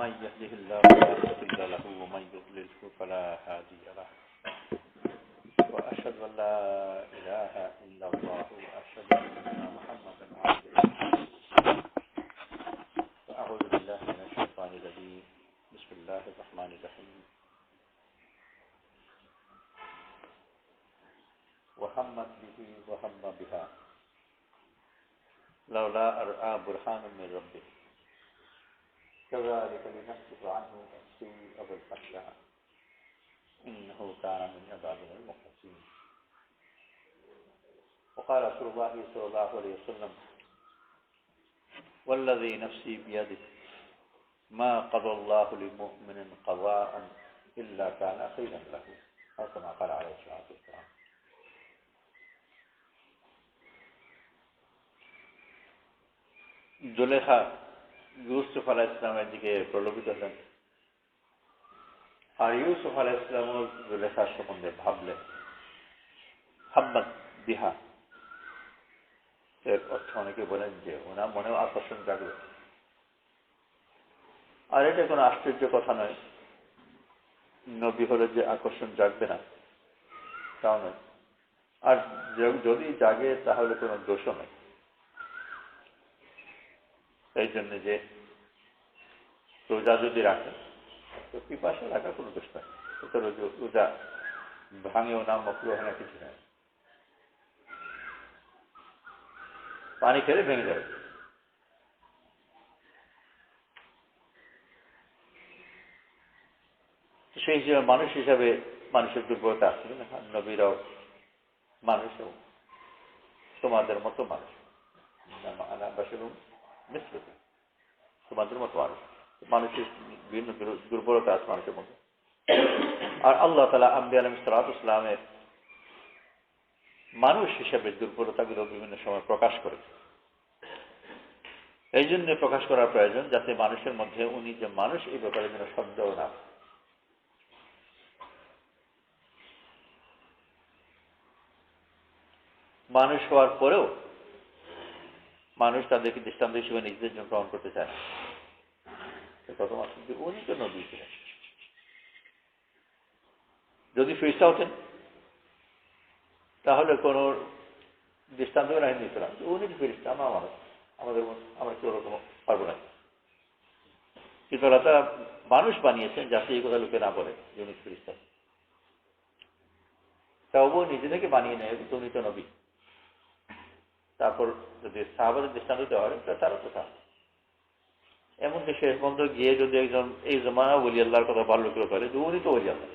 من يهده الله فلا مضل له ومن يضلله فلا هادي له وأشهد أن لا إله إلا الله وأشهد أن محمدا عبده فأعوذ بالله من الشيطان الرجيم بسم الله الرحمن الرحيم وهمت به وهم بها لولا أرآ برهان من ربه كذلك لنصرف عنه السوء والفحشاء إنه كان من عبادنا المخلصين وقال رسول الله صلى الله عليه وسلم والذي نفسي بيده ما قضى الله لمؤمن قضاء إلا كان خيرا له أو كما قال عليه الصلاة والسلام. জুলেখা ইউসুফ আলাইহিস সালামের দিকে প্রলোভিত হলেন, আর ইউসুফ আলাইহিস সালামও জুলেখার সম্বন্ধে ভাবলেন। হাম্মাত বিহা এর অর্থ অনেকে বলেন যে ওনার মনেও আকর্ষণ জাগবে। আর এটা কোনো আশ্চর্য কথা নয়, নবী হলে যে আকর্ষণ জাগবে না তাও নয়, আর যদি জাগে তাহলে কোনো দোষও নয়। এই জন্য যে রোজা যদি রাখে তো পিপাসা রাখা কোনো দোষ নয়, তো রোজা ভাঙেও না, মকরুহ না, কিছু নয়, পানি খেলে ভেঙে যাবে। সেই হিসেবে মানুষ হিসাবে মানুষের দুর্বলতা আসবে না। নবীরাও মানুষও তোমাদের মতো মানুষ, তোমাদের মতো মানুষ, মানুষের বিভিন্ন দুর্বলতা আছে মানুষের মধ্যে। আর আল্লাহ তাআলা আম্বিয়া আলাইহিস সালাতু ওয়াস সালামের মানুষ হিসেবে দুর্বলতাগুলো বিভিন্ন সময় প্রকাশ করে। এই জন্য প্রকাশ করার প্রয়োজন যাতে মানুষের মধ্যে উনি যে মানুষ এই ব্যাপারে যেন সন্দেহ না। মানুষ হওয়ার পরেও মানুষ তাদেরকে দৃষ্টান্ত হিসেবে নিজেদের জন্য গ্রহণ করতে চায় না। উনি তো নবী ছিলেন। যদি ফেরেশতা হতেন তাহলে কোন দৃষ্টান্ত নাই নিতাম, উনি ফেরেশতা, আমরা মানুষ, আমরা কি ওরকম পারবো না। কিন্তু আল্লাহ তাআলা মানুষ বানিয়েছেন যাতে এই কথা লোকে না বলে যে উনি ফেরেশতা। তাও নিজে থেকে বানিয়ে নেয় উনি তো নবী। তারপর যদি সাহাবাদের দৃষ্টান্ত দেওয়া হয় তারও কথা। এমনকি শেষ পর্যন্ত গিয়ে যদি একজন এই জমানা ওলি আল্লাহর কথা ভালো কেউ বলে যে উনি তো ওলি আল্লাহ,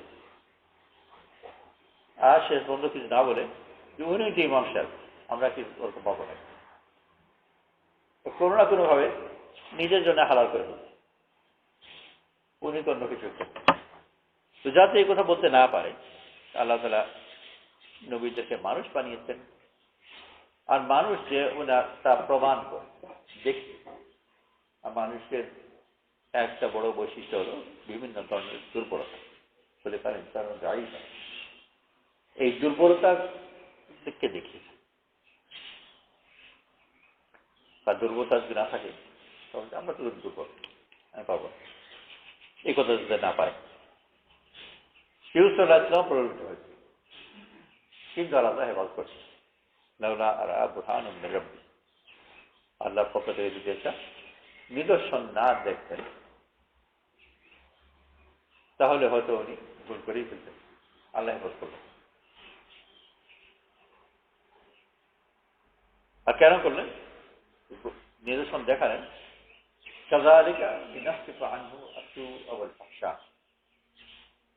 আর শেষ পর্যন্ত কিছু না বলে যে উনি যে ইমাম সাহেব, আমরা কি ওরকম পাবো না। কোনো না কোনোভাবে নিজের জন্য হালাল করে দেবে, উনি তো অন্য কিছু। তো যাতে এই কথা বলতে না পারে আল্লাহ তাআলা নবীদেরকে মানুষ বানিয়েছেন। আর মানুষ যে ওনার তা প্রমাণ করে দেখি। আর মানুষের একটা বড় বৈশিষ্ট্য হল বিভিন্ন ধরনের দুর্বলতা, বলে পারেন তার যাই এই দুর্বলতার দিককে দেখি। তার দুর্বলতা যদি না থাকে তাহলে আমরা তো দুর্বল, আমি পাবো এই কথা যদি না পাই। ইউসুফ আলাইহিস সালাম প্রলোভিত হয়েছে, কিন্তু আল্লাহ হেফাজত করছে। লাউলা আরা বুরহানুম মির রাব্বি, আল্লাহর পক্ষ থেকে যদি একটা নিদর্শন না দেখতেন তাহলে হয়তো উনি ভুল করেই ফেলতেন। আল্লাহ হেফাজত করলেন। আর কেন করলেন? নিদর্শন দেখালেন। কাযালিকা লিনাসরিফা আনহু আস-সুআ ওয়াল ফাহশা,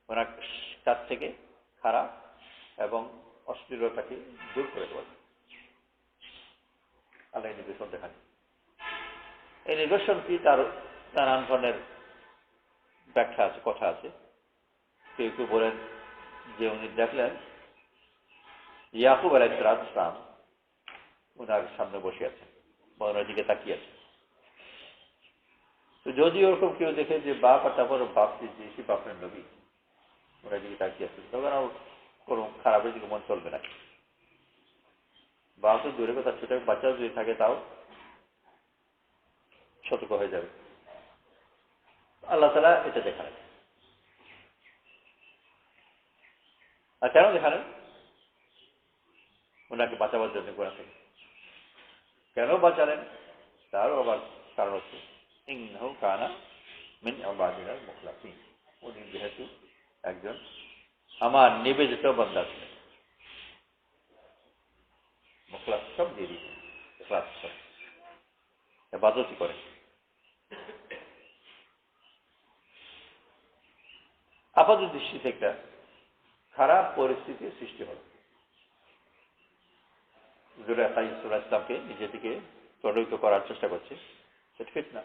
ওনার কাছ থেকে খারাপ এবং অশ্লীলতাকে দূর করে দেওয়া। আল্লাহ নিদর্শন দেখান। এই নিদর্শন কি তার নানান ধরনের ব্যাখ্যা আছে, কথা আছে। কেউ কেউ বলেন যে উনি দেখলেন ইয়াকুব আলাইহিস সালাম ওনার সামনে বসে আছেন বা ওনার দিকে তাকিয়ে আছে। তো যদি ওরকম কেউ দেখে যে বাপ, আর তারপর বাপ যে বাপের নবী ওনার দিকে তাকিয়ে আছে, তখন আর কোনো খারাপের দিকে মন চলবে না। বাপ তো দূরে কথা, ছোট বাচ্চা যদি থাকে তাও সতর্ক হয়ে যাবে। আল্লাহ তাআলা এটা দেখালেন। আর কেন দেখালেন? ওনাকে বাঁচাবার জন্য গোনা থেকে। কেন বাঁচালেন? তারও আবার কারণ হচ্ছে ইন্নাহু কানা মিন ইবাদিনাল মুখলাসিন। উনি যেহেতু একজন আমার নিবেদিত বান্দা ছিলেন। মুখলাস সব দিয়ে দিয়েছেন, ইখলাস সব ইবাদতই করে। আপাত দৃষ্টিতে একটা খারাপ পরিস্থিতির সৃষ্টি হল। যুলাইখা আলাইহিস সালামকে নিজে থেকে প্রলয়িত করার চেষ্টা করছে, সেটা ফিতনা।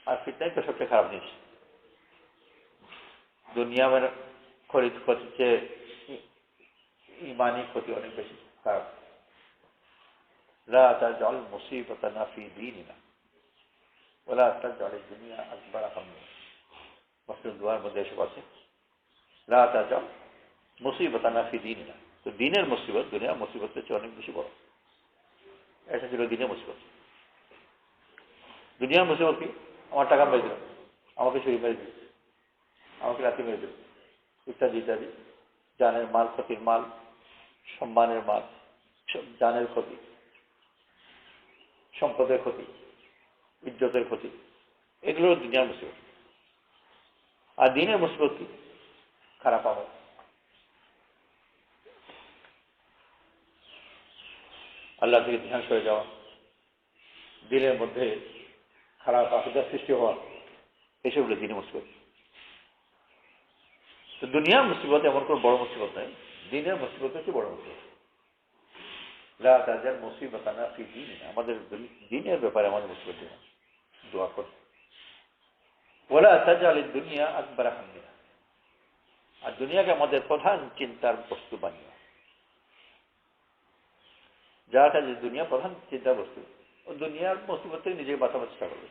আর ফিতনাই তো সবচেয়ে খারাপ জিনিস। দুনিয়া মানে ক্ষতির চেয়ে ইমানি ক্ষতি অনেক বেশি খারাপ। লা তাজআল মুসিবাতানা ফি দীনিনা ওয়ালা তাজআল দুনিয়া আকবার হাম্মিনা। মুসলিম দুয়ার মধ্যে এসব আছে, লা তাজআল মুসিবাতানা ফি দীনিনা। তো দিনের মুসিবত দুনিয়ার মুসিবতের চেয়ে অনেক বেশি বড়। এটা ছিল দিনের মুসিবত। দুনিয়ার মুসিবত কি? আমার টাকা মেরে দিল, আমাকে চুরি মেরে দিল, আমাকে রাতে মেরে দিল, ইত্যাদি ইত্যাদি। জানের মাল, ক্ষতির মাল, সম্মানের মাল, জানের ক্ষতি, সম্পদের ক্ষতি, ইজ্জতের ক্ষতি, এগুলো দুনিয়ার মুসিবত। আর দিনের মুসিবত কি? খারাপ আমল। আল্লাহ থেকে ধ্যান সরে যাওয়া, দিনের মধ্যে খারাপ আকীদা সৃষ্টি হওয়া, এসবগুলো দিনের মুসিবত। তো দুনিয়ার মুসিবত এমন কোনো বড় মুসিবত নয়, দিনের মুসিবত হচ্ছে বড় মুসিবত। লা তাজআল মুসিবাতানা ফি দীনিনা, আমাদের দিনের ব্যাপারে আমাদের মুসিবত দিন, দোয়া করুন। ওয়ালা তাজআল দুনিয়া আকবার হাম্মিনা, আর দুনিয়াকে আমাদের প্রধান চিন্তার বস্তু বানিও। যাটা যে দুনিয়া প্রধান চিন্তার বস্তু, ও দুনিয়ার মুসিবত থেকে নিজেকে বাঁচাবার চেষ্টা করবে,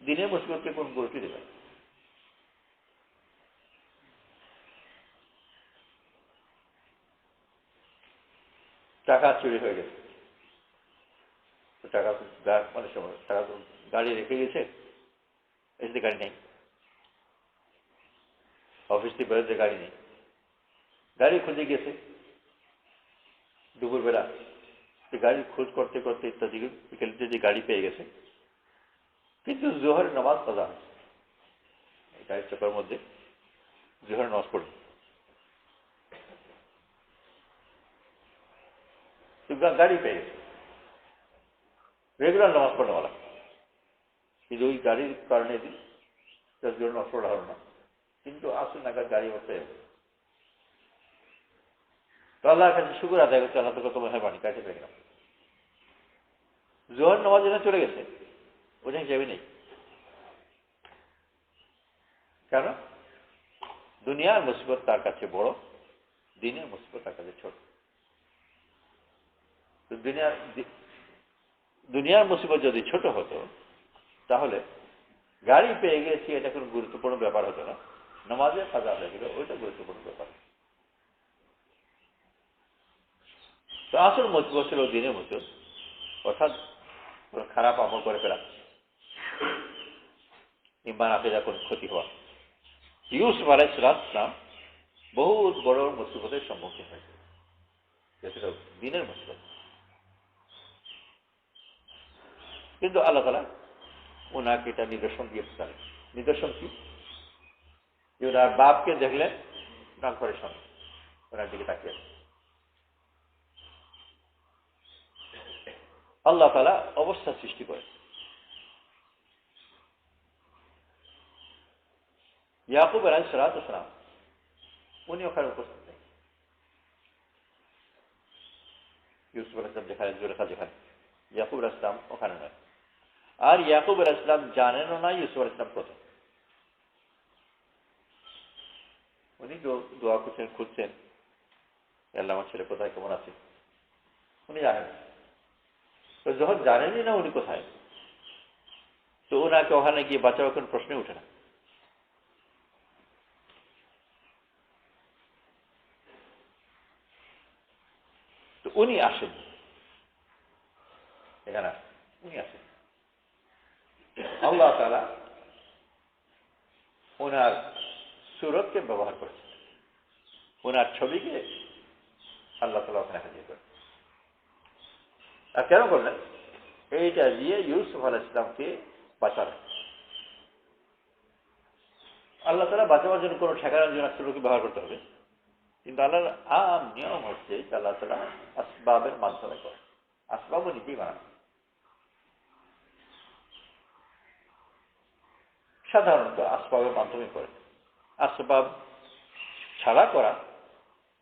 দিনের মুসিবতকে কোন গুরুত্ব দেবে। টাকা চুরি হয়ে গেছে, তো টাকা মানে সময় টাকা তো গাড়ি রেখে গেছে, এসে গাড়ি নেই, অফিস থেকে বেরোতে গাড়ি নেই, গাড়ি খুঁজে গেছে দুপুরবেলা, গাড়ি খোঁজ করতে করতে ইত্যাদি বিকেল যে গাড়ি পেয়ে গেছে, কিন্তু জোহরের নামাজ কাজা হয়েছে, গাড়ির চাকার মধ্যে জোহরের নামাজ পড়ে গাড়ি পেয়ে গেছে, রেগুলার নামাজ পড়নেওয়ালা, কিন্তু ওই গাড়ির কারণে জোহরের নামাজ পড়া হলো না, কিন্তু আসুন নাগাদ গাড়ি পেয়ে গেছে। তো আল্লাহর কাছে শুকর আদায় করছে, আল্লাহ তোকে তোমার মেহরবানি, কাছে পেয়ে গেলাম। জোহর নামাজ যেখানে চলে গেছে ওটা হিসাবে নেই। কেন? দুনিয়ার মুসিবত তার কাছে বড়, দিনের মুসিবত তার কাছে ছোট। দুনিয়ার মুসিবত যদি ছোট হতো তাহলে গাড়ি পেয়ে গেছি এটা কোনো গুরুত্বপূর্ণ ব্যাপার হতো না, নামাজে কাজা হয়ে গেল ওইটা গুরুত্বপূর্ণ ব্যাপার। তো আসল মুসিবত ছিল দিনের মুসিবত, অর্থাৎ খারাপ আমল করে ফেলা, ইমান আকীদা কোন ক্ষতি হওয়া। ইউসুফ আলাইহিস সালাম বহুত বড় মুসিবতের সম্মুখীন হয়েছে, যেটা দিনের মুসিবত। কিন্তু আল্লাহ তাআলা ওনাকে এটা নিদর্শন দিয়ে পারেন। নিদর্শন কি? ওনার বাপকে দেখলেন ওনার ঘরের সামনে, ওনার দিকে তাকিয়ে আল্লাহ তাআলা অবস্থা সৃষ্টি করে। ইয়াকুব আলাইহিস সালাম উনি ওখানে উপস্থিত নেই, ইউসুফ আলাইহিস সালাম যেখানে, জুলেখা যেখানে, ইয়াকুব আলাইহিস সালাম ওখানে নয়। আর ইয়াকুব আলাইহিস সালাম জানেনও না ইউসুফ আলাইহিস সালাম কোথায়। উনি দোয়া করছেন, খুঁজছেন, আল্লাহ আমার ছেলে কোথায়, কেমন আছে, উনি জানেন। তো যখন জানেনই না উনি কোথায়, তো ওনাকে ওখানে গিয়ে বাঁচাবার কোনো প্রশ্নই উঠে না। তো উনি আসেন এখানে, উনি আসেন, আল্লাহ তাআলা ওনার সুরতকে ব্যবহার করেছেন, ওনার ছবিকে আল্লাহ তাআলা ওখানে হাজির করেন। আর কেন করলেন? এইটা দিয়ে ইউসুফ আলাইহিস সালামকে বাঁচালেন। আল্লাহ তাআলা বাঁচাবার জন্য কোনো ঠেকানোর জন্য সুরকে ব্যবহার করতে হবে, কিন্তু আল্লাহর আম নিয়ম হচ্ছে যে আল্লাহ তাআলা আসবাবের মাধ্যমে করে, আসবাবও নিজেই বানান। সাধারণত আসবাবের মাধ্যমে করে, আসবাব ছাড়া করা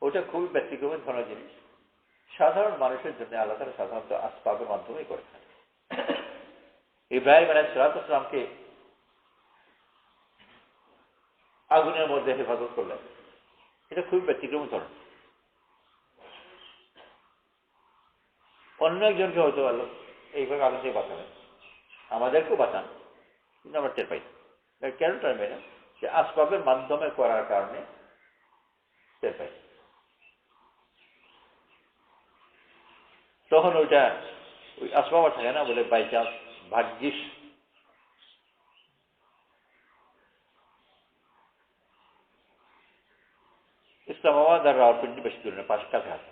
ওটা খুবই ব্যতিক্রমের ধরনের জিনিস। সাধারণ মানুষের জন্য আল্লাহ তাআলা সাধারণত আসবাবের মাধ্যমেই করে থাকেন। ইব্রাহিম আলাইহিস সালামকে আগুনের মধ্যে হেফাজত করলেন, এটা খুবই ব্যতিক্রমের ধরনের। অন্য একজনকে হয়তো আল্লাহ এইভাবে আগুন থেকে বাঁচাবেন, আমাদেরকেও বাঁচান, কিন্তু আমরা টের পাই না। কেন টের পাই না? যে আসবাবের মাধ্যমে করার কারণে টের পাই। তখন ওইটা ওই আসবাব থাকে না, বলে বাই চান্স, ভাগ্যিস। ইসলামাবাদ আর রাওয়ালপিন্ডি বেশি দূরে না, পাশ কাছাকাছি।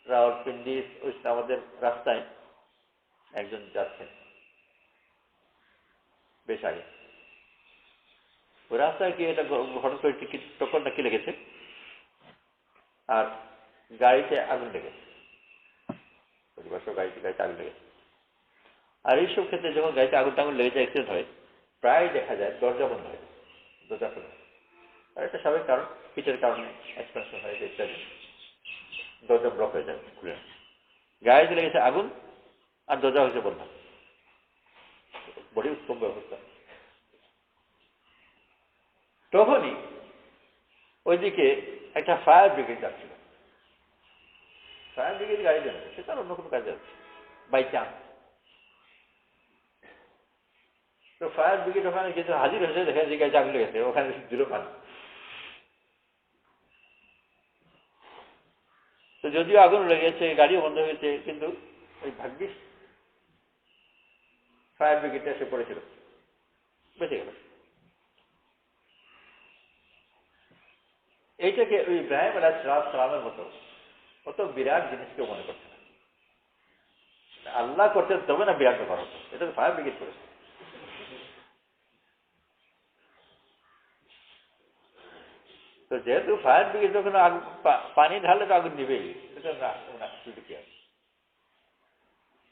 রাওয়ালপিন্ডি আমাদের রাস্তায় একজন যাচ্ছেন বেশ আগে, ওই রাস্তায় কি এটা হঠাৎ করে টিকিট টোকন নাকি লেগেছে, আর গাড়িতে আগুন লেগেছে, গাড়িতে আগুন লেগেছে। আর এইসব ক্ষেত্রে যখন গাড়িতে আগুন লেগে যায়, অ্যাক্সিডেন্ট হয়, প্রায় দেখা যায় দরজা বন্ধ হয়ে যায়, দরজা খোলা। আর একটা স্বাভাবিক কারণ, হিটের কারণে এক্সপেনশন হয়ে যায় ইত্যাদি, দরজা ব্লক হয়ে যায়, খুলে। গাড়িতে লেগেছে আগুন আর দরজা হয়েছে বন্ধ, বড়ই উত্তম ব্যবস্থা। তখনই ওইদিকে একটা ফায়ার ব্রিগেড যাচ্ছিল, ফায়ার ব্রিগেড গাড়ি যাচ্ছে, সে তার অন্য কোনো কাজে যাচ্ছে বাই চান্স। তো ফায়ার ব্রিগেড ওখানে কিছু হাজির হয়েছে, দেখে যে গাড়িতে আগুন লেগেছে, ওখানে দিল পানি। তো যদিও আগুন লেগেছে, গাড়িও বন্ধ হয়েছে, কিন্তু ওই ভাগ্যিস ফায়ার ব্রিগেডটা এসে পড়েছিল, বেঁচে গেল। এইটাকে ওই ইব্রাহিম আলাইহিস সালামের মতো অত বিরাট জিনিস কেউ মনে করছে না। আল্লাহ করতে তবে না বিরাট ব্যাপার হতো, এটা তো ফায়ার ব্রিগেড করেছে। তো যেহেতু ফায়ার ব্রিগেড যখন পানি ঢালে তো আগুন নিবেই, এটা না কি আছে,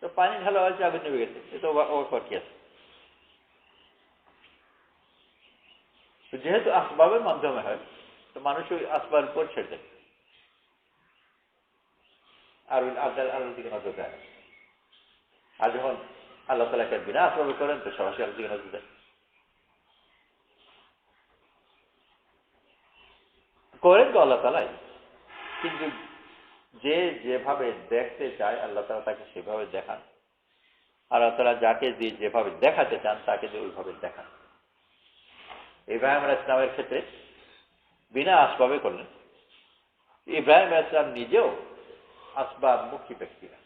তো পানি ঢালা হয়েছে, আগুন নিবে গেছে, এটা ওর কি আছে। তো যেহেতু আসবাবের মাধ্যমে হয়, তো মানুষ ওই আসবাবের উপর ছেড়ে দেয়, আর ওই আল্লাহর দিকে নজর দেয়। আর যখন আল্লাহ তাআলাকে বিনা আসবাবে করেন, তো সরাসরি আল্লাহর দিকে নজর দেয়। করেন তো আল্লাহ তাআলাই, কিন্তু যে যেভাবে দেখতে চায় আল্লাহ তাআলা তাকে সেভাবে দেখান। আল্লাহ তাআলা যাকে দিয়ে যেভাবে দেখাতে চান তাকে দিয়ে ওইভাবে দেখান। ইব্রাহিম আলাইহিস সালামের ক্ষেত্রে বিনা আসবাবে করলেন। ইব্রাহিম আলাইহিস সালাম নিজেও আসবাব মুখী ব্যক্তি না,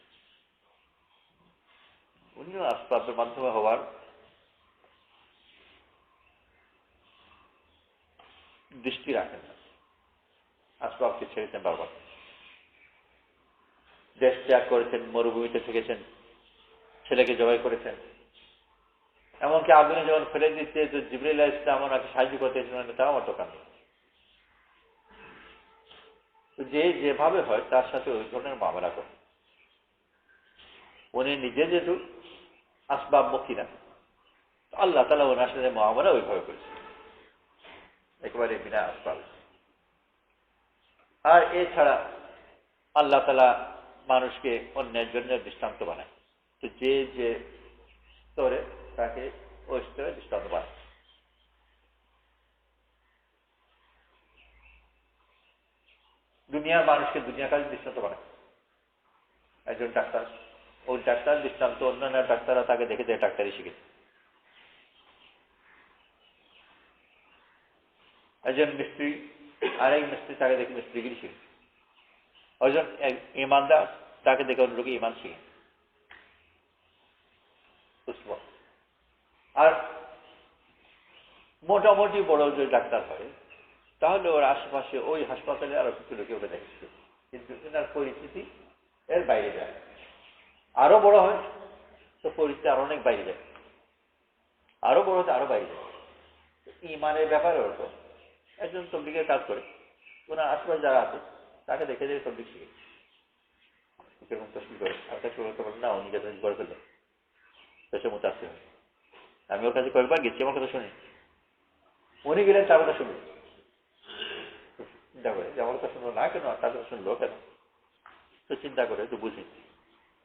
উনিও আসবাবের মাধ্যমে হওয়ার দৃষ্টি রাখেন না, আসবাবকে ছেড়েছেন বারবার। দেশ ত্যাগ করেছেন, মরুভূমিতে থেকেছেন, ছেলেকে জবাই করেছেন, এমনকি আগুনে যখন ফেলে দিচ্ছে, তো জিবরাইল আলাইহিস সালাম ওনাকে সাহায্য করতে এসেছিলেন, তাও আমার দোকান নেই। যে যেভাবে হয় তার সাথে ওই ধরনের মামলা করে। উনি নিজে যেহেতু আসবাব মুখী না, আল্লাহ তাআলা ওনার সাথে মামলা ওইভাবে করেছে, একেবারে বিনা আসবাব। আর এছাড়া আল্লাহ তাআলা মানুষকে অন্যের জন্য দৃষ্টান্ত বানায়, তো যে যে স্তরে তাকে ওই স্তরে দৃষ্টান্ত বানায়। দুনিয়ার মানুষকে দুনিয়ার কাজে দৃষ্টান্ত বানায়। একজন ডাক্তার, ওই ডাক্তার দৃষ্টান্ত অন্যান্য ডাক্তাররা তাকে দেখে দেখে ডাক্তারি শিখেছে। একজন মিস্ত্রি, আরেক মিস্ত্রি তাকে দেখে মিস্ত্রিগিরি শিখেছে। একজন ইমানদার, তাকে দেখে অন্য লোকে ইমান শিখে। আর মোটামুটি বড় যদি ডাক্তার হয় তাহলে ওর আশেপাশে ওই হাসপাতালে আরো কিছু লোকে ওকে দেখছে, কিন্তু এনার পরিস্থিতি এর বাইরে যায়। আরো বড় হয় তো পরিস্থিতি আরো অনেক বাইরে যায়, আরো বড় হতে আরো বাইরে যায়। ইমানের ব্যাপারে ওরকম একজন তবলিগের কাজ করে, ওনার আশেপাশে যারা আছে তাকে দেখে দেখে তবলিগ শিখে কেমন তসলি করে। আমি তাকে বলতে পারলাম না, উনি কাছে করে ফেললেন, দেশের মতো আসতে হয়। আমি ওর কাছে কয়েকবার গেছি, আমার কথা শুনি, উনি গেলেন তার কথা শুনবেন, চিন্তা করে যে আমার কথা শুনলো না কেন, তার কথা শুনলো কেন। তো চিন্তা করে তো বুঝি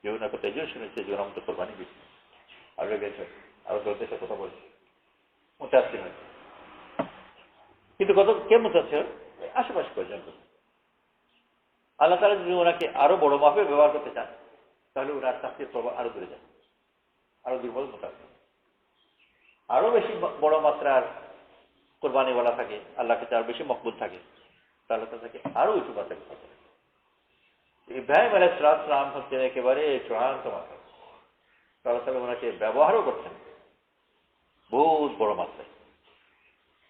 যে ওনার কথা এই জন্য শুনেছে যে ওরা আমাদের কোরবানি দিচ্ছে, আরো গেছে, আরো তোর দেশে কথা বলছে, মতো আসতে হয়। কিন্তু কত কে মতো আছে আশেপাশে পর্যন্ত। আল্লাহ তাআলা যদি ওনাকে আরো বড় মাপে ব্যবহার করতে চান তাহলে ওনার চাকরির প্রভাব আরো বেড়ে যায়, আরো দুর্বল মতো আছে, আরো বেশি বড় মাত্রার কোরবানি বলা থাকে, আল্লাহকে তার বেশি মকবুল থাকে, তাহলে তাকে আরো উঁচু মাত্রায় থাকে। ইব্রাহিম আলাইহিস সালাম হচ্ছেন একেবারে চূড়ান্ত মাত্রা, আল্লাহ তাআলা ওনাকে ব্যবহারও করছেন বহুত বড় মাত্রায়,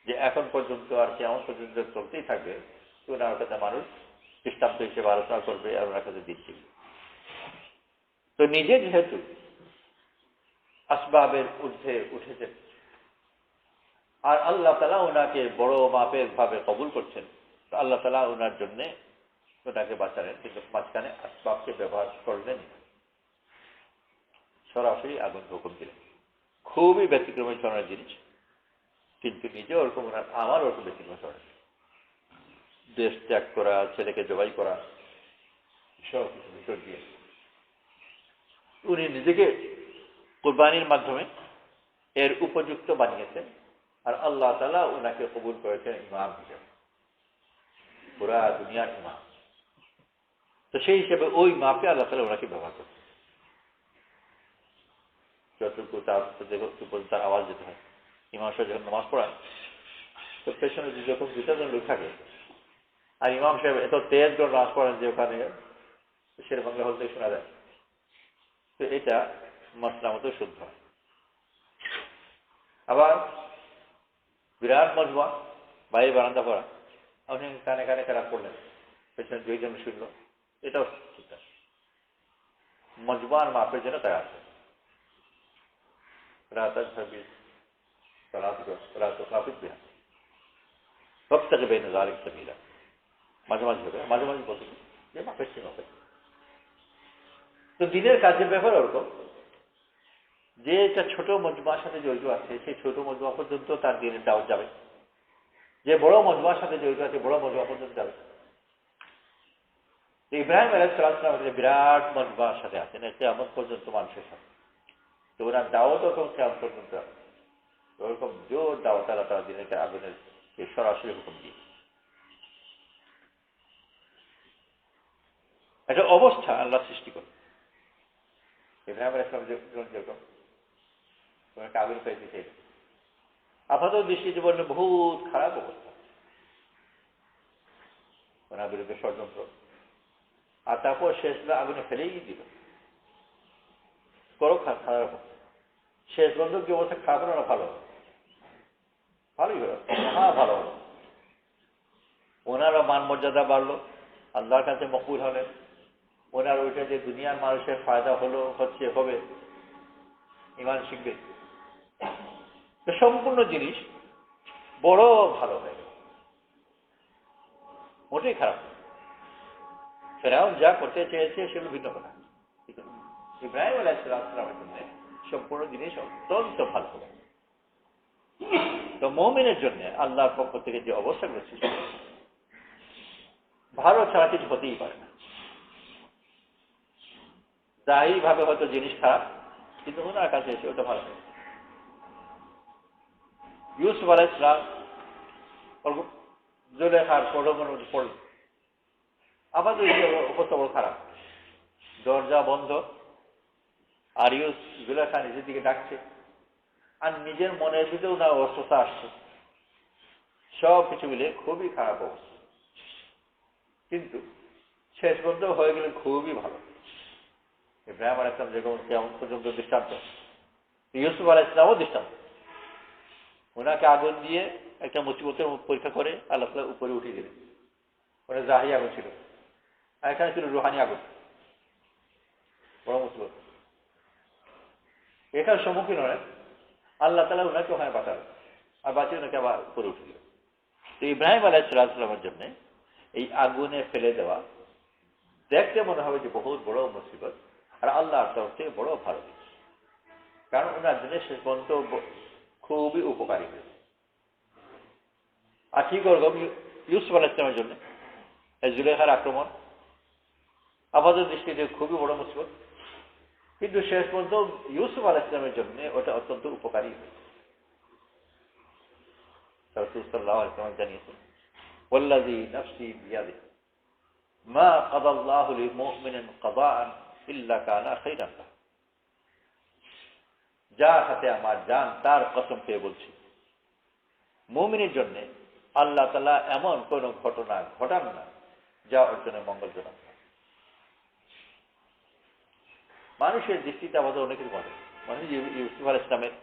যে এখন পর্যন্ত আর কেমন পর্যন্ত চলতেই থাকবে। ওনার কাছে মানুষ দৃষ্টান্ত হিসেবে আলোচনা করবে আর ওনার কাছে দিচ্ছি। তো নিজে যেহেতু আসবাবের ঊর্ধ্বে উঠেছেন আর আল্লাহ তাআলা ওনাকে বড় মাপের ভাবে কবুল করছেন, তো আল্লাহ তাআলা ওনার জন্যে ওনাকে বাঁচালেন, কিন্তু মাঝখানে আসবাবকে ব্যবহার করলেন, সরাসরি আগুন হুকুম দিলেন। খুবই ব্যতিক্রমী ধরনের জিনিস, কিন্তু নিজে ওরকম ওনার আমার ওরকম ব্যতিক্রম ধরনের। দেশ ত্যাগ করা, ছেলেকে জবাই করা, সব কিছু ভিতর দিয়ে উনি নিজেকে কুরবানির মাধ্যমে এর উপযুক্ত বানিয়েছেন, আর আল্লাহ তাআলা ওনাকে কবুল করেছেন ইমাম হিসেবে, পুরা দুনিয়ার ইমাম। তো সেই হিসেবে ওই মাপে আল্লাহ তাআলা ওনাকে ব্যবহার করছেন। যতটুকু তার আওয়াজ যেতে হয়, ইমাম সাহেব যখন নামাজ পড়ান তো পেছনে যখন 2-4 জন লোক থাকে আর ইমাম সাহেব এত তেজ করে নামাজ পড়েন যে ওখানে সের বাংলা হলতে শোনা যায়, তো এটা মশলা মতো শুদ্ধ হয়। আবার বিরাট মজমা বাইরে বারান্দা পড়া, আপনি কানে কানে খারাপ করলেন, পেছনে 2 জন শুনলো, এটাও ঠিক আছে। মজমার মাপের জন্য তাই আছে সব থেকে বেনজারিক সবিলা, মাঝে মাঝে হবে, মাঝে মাঝে বলতে যে মাপের সে মাপের। তো দিনের কাজের ব্যাপার ওরকম, যে এটা ছোট মজমার সাথে জড়িত আছে সেই ছোট মজমা পর্যন্ত তার দিনের দাওয়াত যাবে, যে বড় মজমার সাথে জড়িত আছে বড় মজমা পর্যন্ত যাবে। ইব্রাহিম আলাইহিস সালাম বিরাট মজমার সাথে আছেন, কিয়ামত পর্যন্ত মানুষের সাথে, তো ওনার দাওয়াত ওরকম কিয়ামত পর্যন্ত ওরকম জোর দাওয়াত আল্লাহ তাআলা দিনের আগুনের সরাসরি হুকুম দিয়ে। একটা অবস্থা আল্লাহ সৃষ্টি করে ইব্রাহিম আলাইহিস সালাম যেরকম ওনাকে আগুন পাইতে চাই, আপাতত দৃষ্টি জীবনে বহুত খারাপ অবস্থা, ওনার বিরুদ্ধে ষড়যন্ত্র, আর তারপর শেষ আগুনে ফেলেই দিল, বড় খারাপ অবস্থা। শেষ বন্ধু কি অবস্থা খারাপ হলো না ভালো? ভালোই হলো, হ্যাঁ ভালো হলো। ওনারও মান মর্যাদা বাড়লো, আল্লাহর কাছে মকবুল হলেন, ওনার ওইটা যে দুনিয়ার মানুষের ফায়দা হলো, হচ্ছে, হবে, ইমান শিখবে, তো সম্পূর্ণ জিনিস বড় ভালো হয়ে গেল, মোটেই খারাপ। ফেরাউন যা করতে চেয়েছে সেগুলো ভিন্ন কথা, ইব্রাহিম আলাইহিস সালামের জন্য সম্পূর্ণ জিনিস অত্যন্ত ভালো হবে। তো মুমিনের জন্য আল্লাহর পক্ষ থেকে যে অবস্থাগুলো সৃষ্টি ভালো ছাড়া কিছু হতেই পারে না। যাই ভাবে হয়তো জিনিস খারাপ, কিন্তু ওনার কাছে এসে ওটা ভালো হবে। ইউসুফ আলাইহিস সালাম জুলেখার প্রলোভনের পড়ল, আমাদের অবস্থা বড় খারাপ, দরজা বন্ধ, আর জুলেখা নিজের দিকে ডাকছে, আর নিজের মনের ভিতরেও না অবস্থা আসছে, সব কিছু মিলে খুবই খারাপ অবস্থা। কিন্তু শেষ পর্যন্ত হয়ে গেলে খুবই ভালো। ইব্রাহিম আলাইহিস সালাম যেমন কেমন পর্যন্ত দৃষ্টান্ত, ইউসুফ আলাইহিস সালামও দৃষ্টান্ত, ওনাকে আগুন দিয়ে একটা মুসিবতের পরীক্ষা করে আল্লাহ তাআলা উপরে উঠিয়ে দিলেন। ওটা জাহি আগুন ছিল, আর এখানে ছিল রুহানি আগুন, বড় মুসিবত। এখানে সম্মুখীন হয় আল্লাহ তাআলা ওনাকে ওখানে বাঁচালেন, আর বাঁচিয়ে ওনাকে আবার উপরে উঠে দিলেন। তো ইব্রাহিম আলাইহিসসালামের জন্য এই আগুনে ফেলে দেওয়া দেখতে মনে হবে যে বহুত বড় মুসিবত, আর আল্লাহর তরফ থেকে বড় ভালো দিক, কারণ ওনার জন্য শেষ পর্যন্ত খুবই উপকারী হয়েছে। আর ঠিক ওরকম ইউসুফ আলাইহিস সালামের জন্য এই জুলেখার আক্রমণ আপাতত দৃষ্টিতে খুবই বড় মুসিবত, কিন্তু শেষ পর্যন্ত ইউসুফ আলাইহিস সালামের জন্য ওটা অত্যন্ত উপকারী হয়েছে। রাসূল সাল্লাল্লাহু আলাইহি ওয়াসাল্লাম জানিয়েছেন, ওয়াল্লাযী নাফসি বিয়াদিহি মা কাদাল্লাহু লিলমুমিনিন কাদাআন ইল্লা কানা খাইরান লাহু। যার হাতে আমার জান, তার কসম খেয়ে বলছি, মুমিনের জন্য আল্লাহ তাআলা এমন কোন ঘটনা ঘটান না যা ওর জন্য মঙ্গলজনক। মানুষের দৃষ্টিতে আমাদের অনেকের মানে ইউসুফ আলাইহিস সালামের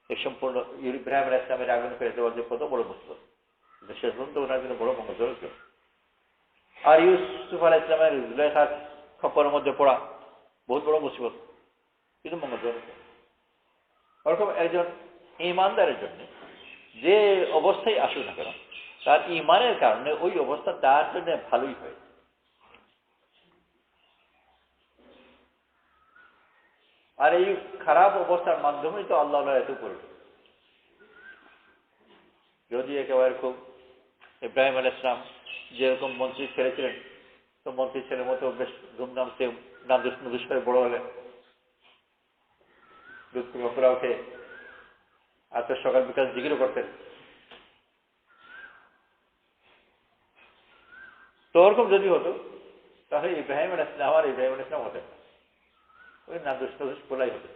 এই সম্পূর্ণ ইব্রাহিম আলাইহিস সালামের আগুনে ফেলে দেওয়ার যে কত বড় মুসিবত, শেষ পর্যন্ত ওনার জন্য বড় মঙ্গলজনক। আর ইউসুফ আলাইহিস সালামের জুলেখার খপ্পরের মধ্যে পড়া বহুত বড় মুসিবত, কিন্তু মঙ্গলজনক। ওরকম একজন ঈমানদারের জন্য যে অবস্থায় আসুক না কেন, তার ঈমানের কারণে ওই অবস্থা তার জন্য ভালোই হয়। আর এই খারাপ অবস্থার মাধ্যমেই তো আল্লাহ এত করবে। যদি একেবারে খুব ইব্রাহিম আলাইহিস সালাম যেরকম মন্ত্রী ছেলে ছিলেন, তো মন্ত্রী ছেলের মতো বেশ ধুমধাম সে নাদুস নুদুস করে বড় হলেন, দুধ পুরা উঠে, আর তো সকাল বিকাল জিকিরও করতেন। তো ওরকম যদি হতো তাহলে ইব্রাহিম আলাইহিস সালাম আর ইব্রাহিম আলাইহিস সালাম হতেন, ওই নাদুস নুদুস বলাই হতো।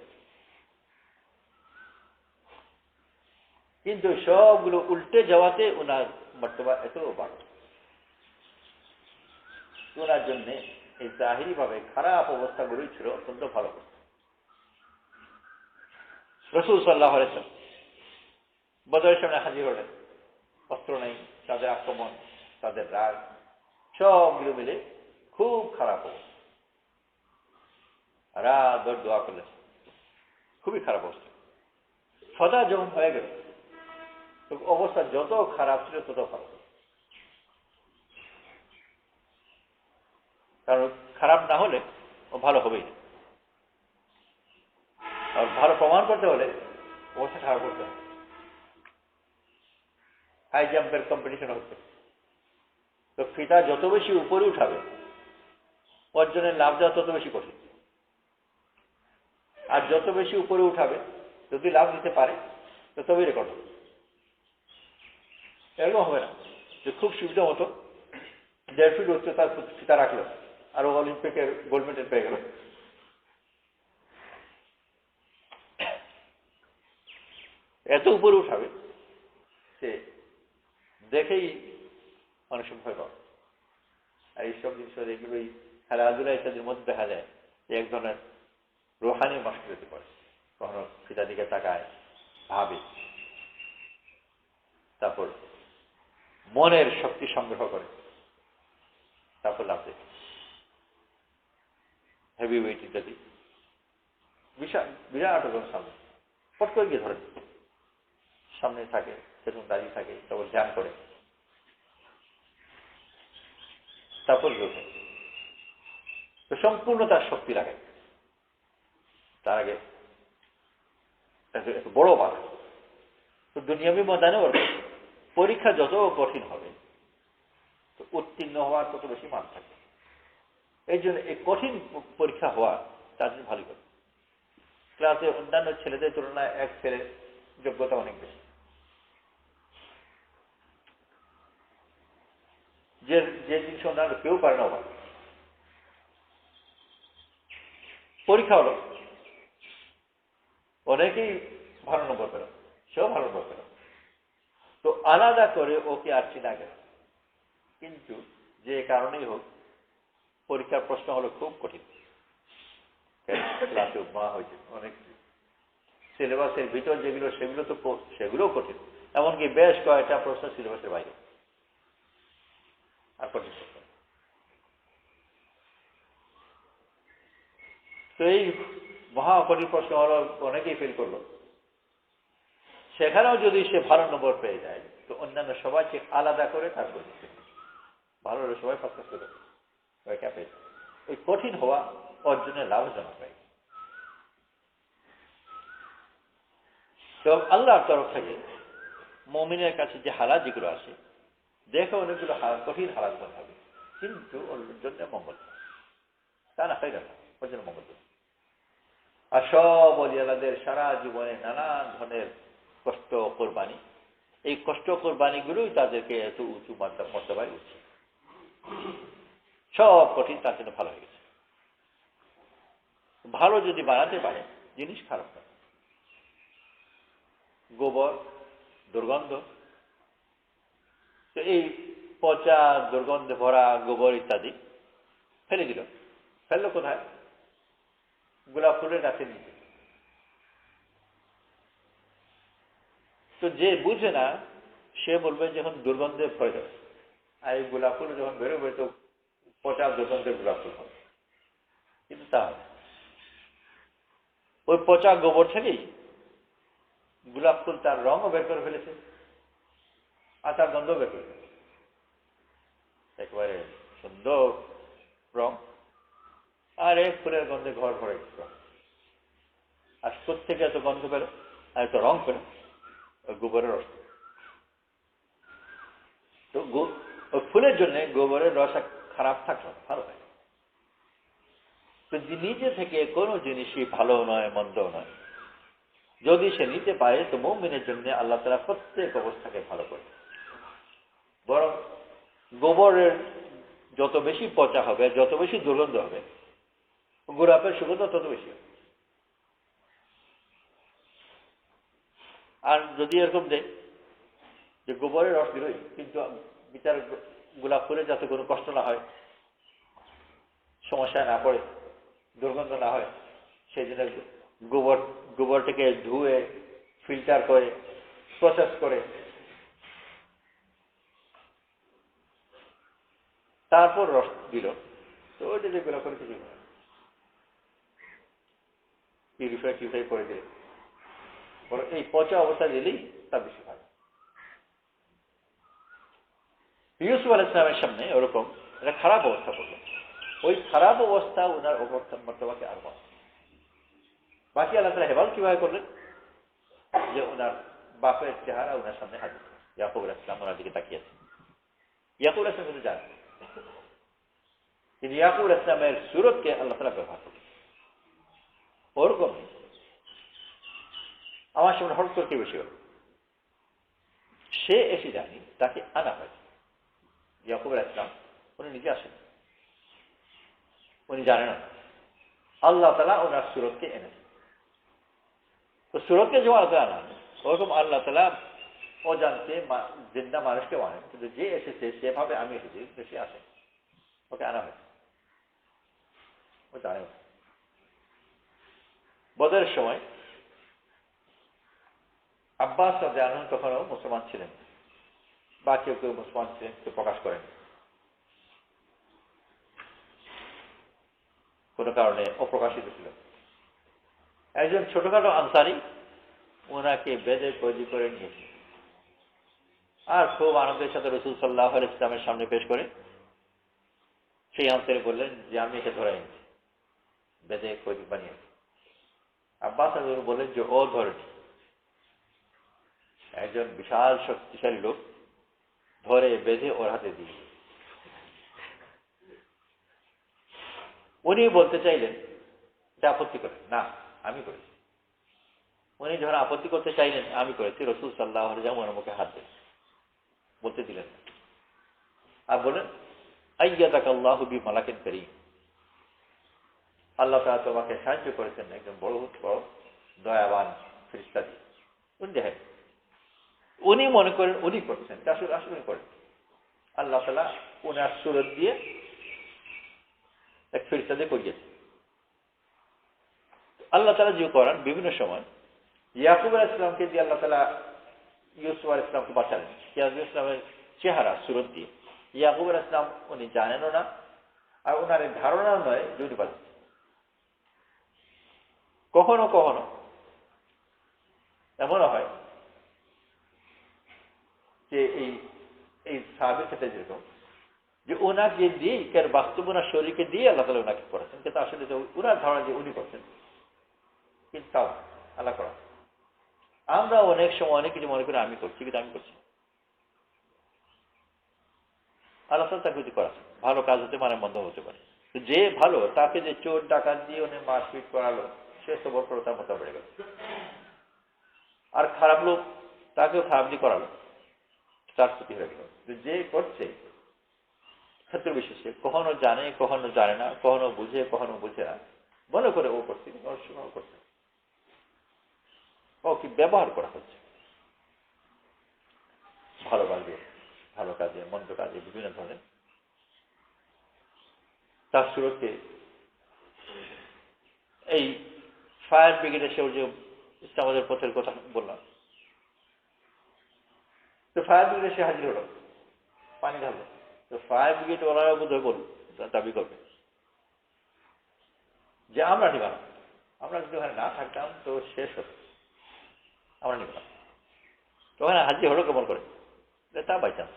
কিন্তু সবগুলো উল্টে যাওয়াতে ওনার মর্তবা এত বাড়ল। ওনার জন্য এই জাহিরি ভাবে খারাপ অবস্থাগুলোই ছিল অত্যন্ত ভালো। রাসূল সাল্লাল্লাহু আলাইহি ওয়াসাল্লাম বদরের সামনে হাজির হলেন, অস্ত্র নেই, তাদের আক্রমণ, তাদের রাগ, সবগুলো মিলে খুব খারাপ অবস্থা। রাত ভর দোয়া করলেন, খুবই খারাপ অবস্থা। সদা যখন হয়ে গেল, অবস্থা যত খারাপ ছিল তত খারাপ, কারণ খারাপ না হলে ও ভালো হবেই না। আর ভালো প্রমাণ করতে হলে অবস্থা খারাপ করতে হবে। হাই জাম্পের কম্পিটিশন হচ্ছে, তো ফিতা যত বেশি উপরে উঠাবে অর্জনের লাভ দেওয়া তত বেশি কঠিন, আর যত বেশি উপরে উঠাবে যদি লাভ দিতে পারে তো তবেই রেকর্ড হবে। এরকম হবে না যে খুব সুবিধা মতো 1.5 ফিট উচ্চতার ফিতা রাখলো আর অলিম্পিকের গোল্ড মেডেল পেয়ে গেল। এত উপরে উঠাবে সে দেখেই অনেক সময় ভয় পাবে। আর এইসব জিনিস এগুলোই খেলাধুলা ইত্যাদির মধ্যে দেখা যায় যে এক ধরনের রুহানি মাস্কুলিটি করে, কখনো ফিতার দিকে তাকায়, ভাবে, তারপর মনের শক্তি সংগ্রহ করে, তারপর লাভ দেয়। হেভি ওয়েট ইত্যাদি বিরাট ওজন সামনে পট করে গিয়ে ধরে, সামনে থাকে, সেরকম দাঁড়িয়ে থাকে, তারপর ধ্যান করে, তারপর যোগে তো সম্পূর্ণ তার শক্তি লাগে। তার আগে এত বড় বাধা। তো দুনিয়াবি ময়দানে পরীক্ষা যত কঠিন হবে তো উত্তীর্ণ হওয়ার তত বেশি মান থাকে। এই জন্য এই কঠিন পরীক্ষা হওয়া তার জন্য ভালো করে। ক্লাসে অন্যান্য ছেলেদের তুলনায় এক ছেলের যোগ্যতা অনেক বেশি, যে জিনিস অন্যান্য কেউ পারে না। পরীক্ষা হলো, অনেকেই ভালো নম্বর পেল, সেও ভালো নম্বর পেল, তো আলাদা করে ওকে আর চিনা গেল। কিন্তু যে কারণেই হোক পরীক্ষার প্রশ্ন হলো খুব কঠিন। ক্লাসে মা হয়েছে অনেক সিলেবাসের ভিতর যেগুলো সেগুলো তো সেগুলোও কঠিন, এমনকি বেশ কয়েকটা প্রশ্ন সিলেবাসের বাইরে আর কঠিন প্রশ্ন। তো এই মহা কঠিন প্রশ্ন হলো, অনেকেই ফেল করলো। সেখানেও যদি সে ভালো নম্বর পেয়ে যায় তো অন্যান্য সবাইকে আলাদা করে তারপর দিচ্ছে ভালো হলে সবাই ফোকাস করে পেয়ে ওই কঠিন হওয়া অর্জনের লাভজনক হয়। তো আল্লাহর তরফ থেকে মুমিনের কাছে যে হালাত যেগুলো আসে দেখে অনেকগুলো কঠিন হালাত মনে হবে, কিন্তু ওর জন্য মঙ্গল, তা না খাই না ওর জন্য মঙ্গল। আর সব ওলিয়াদের সারা জীবনে নানান ধরনের কষ্ট কোরবানি, এই কষ্ট কোরবানিগুলোই তাদেরকে এত উঁচু মর্যাদায় উঠছে। সব কঠিন তার জন্য ভালো হয়ে গেছে। ভালো যদি বানাতে পারে জিনিস খারাপ না। গোবর দুর্গন্ধ, তো এই পচা দুর্গন্ধে ভরা গোবর ইত্যাদি ফেলে দিল। ফেললো কোথায়? গোলাপ ফুলের গাছের নিচে। তো যে বুঝে না সে বলবে যখন দুর্গন্ধে ভরে যাবে, আর এই গোলাপ ফুল যখন বেরোবে তো পচা দুর্গন্ধের গোলাপ ফুল হবে। কিন্তু তা ওই পচা গোবর থেকেই গোলাপ ফুল তার রঙও বের করে ফেলেছে আর তার গন্ধও বের করে ফেলেছে, একেবারে সুন্দর রং। আর এক ফুলের গন্ধে ঘর ভরে গেছে। আর কোথেকে এত গন্ধ পেল আর এত রং পেল? ওই গোবরের রস। তো ওই ফুলের জন্য গোবরের রস খারাপ থাকলো ভালো হয়। তো নিজে থেকে কোনো জিনিসই ভালো নয় মন্দ নয়, যদি সে নিতে পারে তো মুমিনের জন্য আল্লাহ তাআলা প্রত্যেক অবস্থাকে ভালো করে। বরং গোবরের যত বেশি পচা হবে, যত বেশি দুর্গন্ধ হবে, গোলাপের সুগন্ধ তত বেশি হবে। আর যদি এরকম দেয় যে গোবরের রস দিলই কিন্তু বিচার গোলাপ ফুলে যাতে কোনো কষ্ট না হয়, সমস্যায় না পড়ে, দুর্গন্ধ না হয়, সেই জন্য গোবরটাকে ধুয়ে ফিল্টার করে প্রসেস করে তারপর রস দিল, তো ওইটা যে গোলাপ ফুল কিছু পিউরিফাই করে দিলে এই পচা অবস্থা দিলেই তা বেশি ভালো। ইউসুফ আলাইহিস সালামের সামনে ওরকম একটা খারাপ অবস্থা পড়ল, ওই খারাপ অবস্থা ওনার মর্তবাকে আর বাকি আল্লাহ তাআলা হেফাজত কিভাবে করলেন? যে ওনার বাপের চেহারা ওনার সামনে হাজির, ইয়াকুব আলাইহিস সালাম ওনার দিকে তাকিয়েছে। ইয়াকুব আলাইহিস সালাম কিন্তু জানেন, কিন্তু ইয়াকুব আলাইহিস সালামের সুরতকে আল্লাহ তাআলা ব্যবহার করলেন। ওরকম আমার সামনে হঠাৎ করে বেশি হল, সে এসে জানি তাকে আনা হয়। ইয়াকুব আলাইহিস সালাম উনি নিজে আসেন, উনি জানেন না, আল্লাহ তাআলা ওনার সুরতকে এনেছেন। তো সুরতকে যেমন আল্লাহ তাআলা আনেন, ওরকম আল্লাহ তাআলা অজান্তে জিন্দা মানুষকে আনেন, কিন্তু যে এসেছে সেভাবে আমি এসেছি সে আসে, ওকে আনা হয়, ও জানে। বদরের সময় আব্বাস রাদিয়াল্লাহু আনহু তখনও মুসলমান ছিলেন, বা কেউ কেউ মুসলমান ছিলেন, কেউ প্রকাশ করেন, কোন কারণে অপ্রকাশিত ছিল। একজন ছোটখাটো আনসারী ওনাকে বেঁধে কয়েদি করে নিয়েছে, আর খুব আনন্দের সাথে রাসূল সাল্লাল্লাহু আলাইহি ওয়াসাল্লামের সামনে পেশ করে সেই আনসারী বললেন যে আমি এসে ধরে এনেছি, বেঁধে কয়েদি বানিয়ে। আব্বাস রাদিয়াল্লাহু বললেন যে ও ধরেনি, একজন বিশাল শক্তিশালী লোক ধরে বেঁধে ওর হাতে দিয়ে। উনি বলতে চাইলেন যে আপত্তি করেন না, আমি করেছি। উনি যখন আপত্তি করতে চাইলেন আমি করেছি, রাসূল সাল্লাল্লাহু আলাইহি ওয়াসাল্লাম ওনার মুখে হাত দেন, বলতে দিলেন না, আর বলেন আইয়াদাকাল্লাহু বিমালাকিন কারীম, আল্লাহ তাআলা তোমাকে সাহায্য করেছেন একজন বড় বড় দয়াবান ফেরেশতা দিয়ে। উনি দেখেন, উনি মনে করেন উনি করছেন, আসলে আসলে করেন আল্লাহ তাআলা ওনার সুরত দিয়ে এক ফেরেশতা দিয়ে করিয়েছে। আল্লাহ তাআলা যে করেন বিভিন্ন সময় ইয়াকুব আলাইহিস সালামকে দিয়ে আল্লাহ তাআলা ইউসুফ আলাইহিস সালামকে বাঁচালেন। ইয়াকুব আলাইহিস সালামের চেহারা সুরত দিয়ে ইয়াকুব আলাইহিস সালাম উনি জানেনও না, আর ওনার ধারণাও নয় যে উনি বাঁচছেন। কখনো কখনো এমনও হয় যে এই সাহাবীর ক্ষেত্রে যেরকম যে ওনাকে দিয়ে কার বাস্তব ওনার শরীরকে দিয়ে আল্লাহ তাআলা ওনাকে করেছেন, কিন্তু আসলে যে ওনার ধারণা যে উনি করছেন, কিন্তু তাও আল্লাহ করা। আমরা অনেক সময় অনেক কিছু মনে করি আমি করছি, কিন্তু আমি করছি। আল্লাহ তাআলা তাকে যদি করাছেন, ভালো কাজ হতে পারে, মন্দ হতে পারে। যে ভালো তাকে যে চোর ডাকাত দিয়ে উনি মারপিট করালো, সে সবর করে তার মতো বেড়ে গেল। আর খারাপ লোক তাকেও খারাপ দিয়ে করালো, তার ক্ষতি হয়ে গেল। যে করছে ক্ষেত্র বিশেষে কখনো জানে, কখনো জানে না, কখনো বুঝে, কখনো বুঝে না, মনে করে ও করছে, ও করছে, ও কি ব্যবহার করা হচ্ছে ভালো কাজে, ভালো কাজে, মন্দ কাজে, বিভিন্ন ধরনের। তার সুরতকে এই ফায়ার ব্রিগেডে সে যে ইসলামের পথের কথা বললাম, তো ফায়ার ব্রিগেডে সে হাজির হলো, পানি ঢাললো। তো ফায়ার ব্রিগেড ওরা বোধ হয় দাবি করবে যে আমরা নিব না, আমরা যদি ওখানে না থাকতাম তো শেষ হতো, আমরা নিব না। তো ওখানে হাজির হলো কেমন করে, তা বাই চান্স।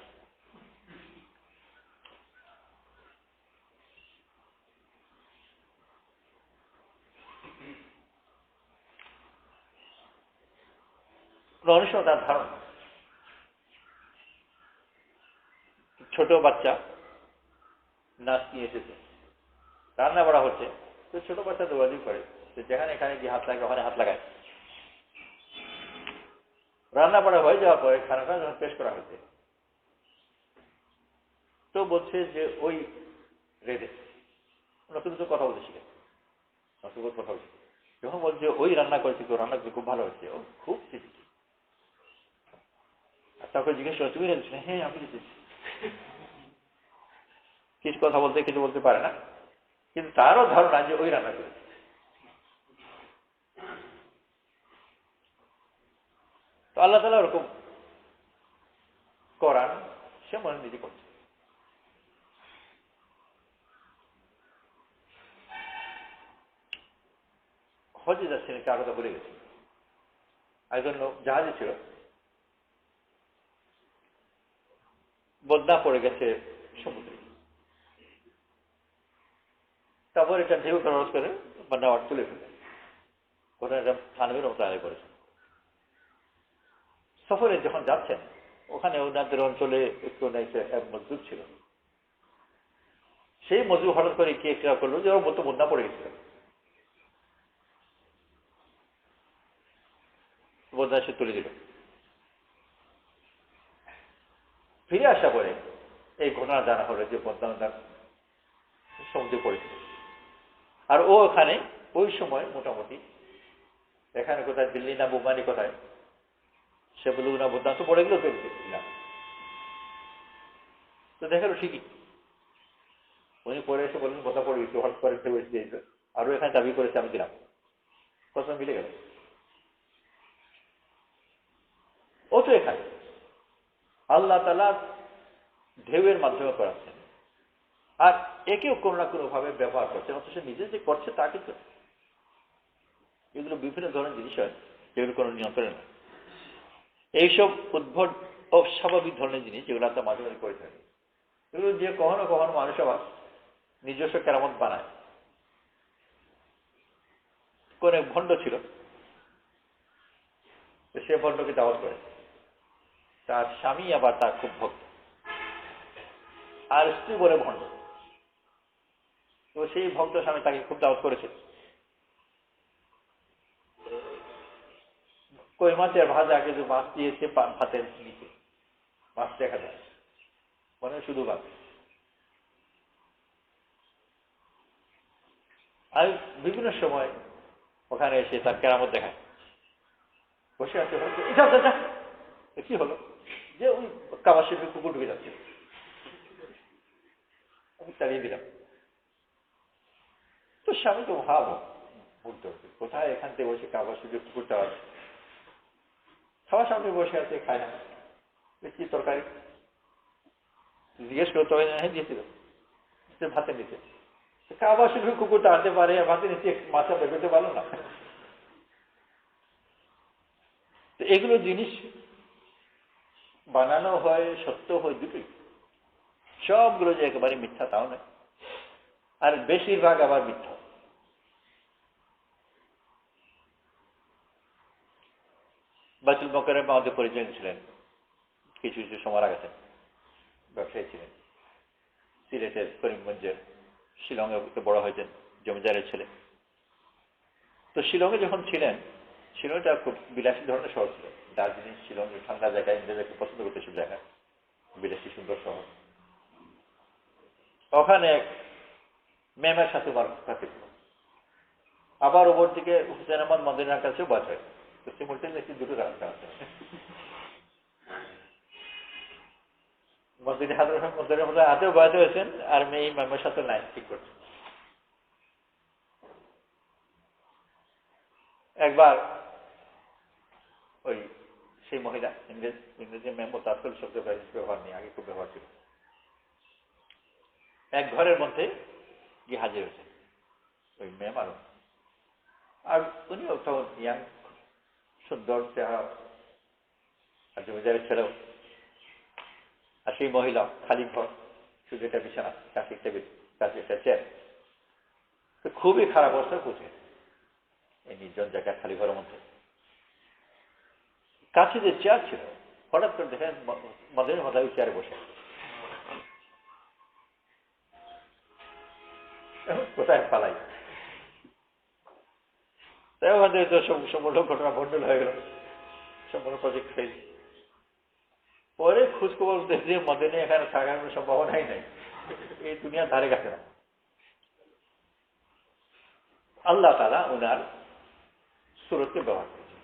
অনেক সময় তার ধারণা, ছোট বাচ্চা নাচ নিয়ে এসেছে, রান্না করা হচ্ছে, তো ছোট বাচ্চা দৌড়াদৌড়ি করে, যেখানে এখানে গিয়ে হাত লাগে ওখানে হাত লাগায়। রান্না করা হয়ে যাওয়ার পরে খানাটা যখন পেশ করা হয়েছে, তো বলছে যে ওই রেডে নতুন নতুন কথা বলতে শিখে, নতুন কথা বলছে। যখন বলছে ওই রান্না করেছে, কেউ রান্না করে খুব ভালো হয়েছে, ও খুব শিখেছে। আর তারপরে জিজ্ঞেস করে তুমি রেখেছিলে? হ্যাঁ আমি রেখেছি। কিছু কথা বলতে কিছু বলতে পারে না, কিন্তু তারও ধারণা যে ওই রান্না করেছে। তো আল্লাহ তাআলা ওরকম করান, সে মনে নিজে করছে। হজে যাচ্ছেন, একটা কথা বলে গেছে, একজন জাহাজে ছিল, বদনা পড়ে গেছে সমুদ্রে। তারপর এটা ঢেউ খরচ করে বা নেওয়ার তুলে ফেলে কোথায় এটা থানবির মতো আয় করেছে। সফরে যখন যাচ্ছেন, ওখানে ওনাদের অঞ্চলে একটু এক মজদুর ছিল, সেই মজদুর হঠাৎ করে কি একটা করলো যে ওর মতো বন্যা পড়ে গেছিল, বন্যা সে তুলে দিল। ফিরে আসা পরে এই ঘটনা জানা হলো যে বন্যা সমুদ্রে পড়েছিল। আর ও ওখানে ওই সময় মোটামুটি এখানে কোথায় দিল্লি না বোম্বানি কোথায়, সে বলল না বন্যা তো পড়ে গেল, তো দিলাম। তো দেখালো ঠিকই, উনি পরে এসে বললেন কথা পড়ে গেছে, হঠাৎ করে দিয়েছিল, আরো এখানে দাবি করেছে আমি দিলাম, কথা মিলে গেল। ও তো এখানে আল্লাহ তাআলা ঢেউয়ের মাধ্যমে করাচ্ছেন, আর একেও কোনো না কোনো ভাবে ব্যবহার করছেন, অথচ নিজে যে করছে তা কিন্তু। এগুলো বিভিন্ন ধরনের জিনিস হয় যেগুলো কোনো নিয়ন্ত্রণে নয়। এইসব উদ্ভট অস্বাভাবিক ধরনের জিনিস যেগুলো আমরা মাঝে মাঝে করে থাকি, এগুলো যে কখনো কখনো মানুষ আবার নিজস্ব কেরামত বানায়। কোন এক ভণ্ড ছিল, সে ভণ্ডকে দাওয়াত করে, তার স্বামী আবার তার খুব ভক্ত, আর স্ত্রী বলে ভণ্ড। তো সেই ভক্ত স্বামী তাকে খুব দাওয়াত করেছে। কই মাছের ভাজা, কিন্তু মাছ দিয়েছে ভাতের নিচে, মাছ দেখা যায় মানে শুধু ভাত। আর বিভিন্ন সময় ওখানে এসে তার কেরামত দেখায়, বসে আছে, কি হলো যে ওই কাবাসের কুকুর ঢুকে যাচ্ছে, আমি তাড়িয়ে দিলাম। তো স্বামী তো ভাবো বলতে হচ্ছে কোথায় এখান থেকে বসে কাবাসের কুকুরটা আছে। খাওয়ার সামনে বসে আছে, খায় না। কি তরকারি জিজ্ঞেস করতে হয়, হ্যাঁ দিয়েছিল ভাতের নিচে। খাবার শুধু কুকুরটা আনতে পারে, ভাতের নিচে মাছটা বের করতে পারলো না। তো এগুলো জিনিস বানানো হয়, সত্য হয় দুটোই। সবগুলো যে একেবারে মিথ্যা তাও নয়, আর বেশিরভাগ আবার মিথ্যা। বাইতুল মোকাররমে আমাদের পরিচয় ছিলেন কিছু কিছু সময় আগে, ব্যবসায়ী ছিলেন, সিলেটের করিমগঞ্জের, শিলংয়ে বড় হয়েছেন, জমিদারের ছেলে। তো শিলংয়ে যখন ছিলেন, শিলংটা খুব বিলাসী ধরনের শহর ছিল। দার্জিলিং, শিলং ঠান্ডা জায়গায়, ইন্দ্রজাকে পছন্দ করতে সব জায়গায়, বিলাসী সুন্দর শহর। ওখানে এক ম্যামের সাথে থাকে, আবার ওপর দিকে হুসেন আহমদ মদিনার কাছেও বাস হয়। তো সিমুলটেনিয়াসলি দুটো রাস্তা আছে। মসজিদের মধ্যে হাতেও বয়াতে হয়েছেন, আর মেয়ে ম্যামের সাথে লাইন ঠিক করছেন। একবার ওই সেই মহিলা, ইংরেজি ম্যাম ও তাৎকাল শব্দ ব্যবহার নেই, আগে খুব ব্যবহার ছিল, এক ঘরের মধ্যে গিয়ে হাজির হয়েছে ওই ম্যাম আর উনিও তখন ইয়াং, সুন্দর চেহারা, আর জমিদারের ছেলেও। আর সেই মহিলা খালি ঘর, শুধু একটা বিছানা, কাছে টেবিল, কাছে একটা চেয়ার। তো খুবই খারাপ অবস্থা বুঝে এই নির্জন জায়গায় খালি ঘরের মধ্যে। কাছে যে চেয়ার ছিল, হঠাৎ করে দেখেন মদের মাথায় ওই চেয়ারে বসে। কোথায় পালাই, তাই ওখানে তো সম্পূর্ণ ঘটনা ভণ্ডল হয়ে গেল, সম্পূর্ণ প্রজেক্ট ফেল। পরে খোঁজখবর দেখে মদনে এখানে থাকার কোনো সম্ভাবনাই নাই, এই দুনিয়ার ধারে কাছে না। আল্লাহ তাআলা ওনার সুরতকে ব্যবহার করেছেন।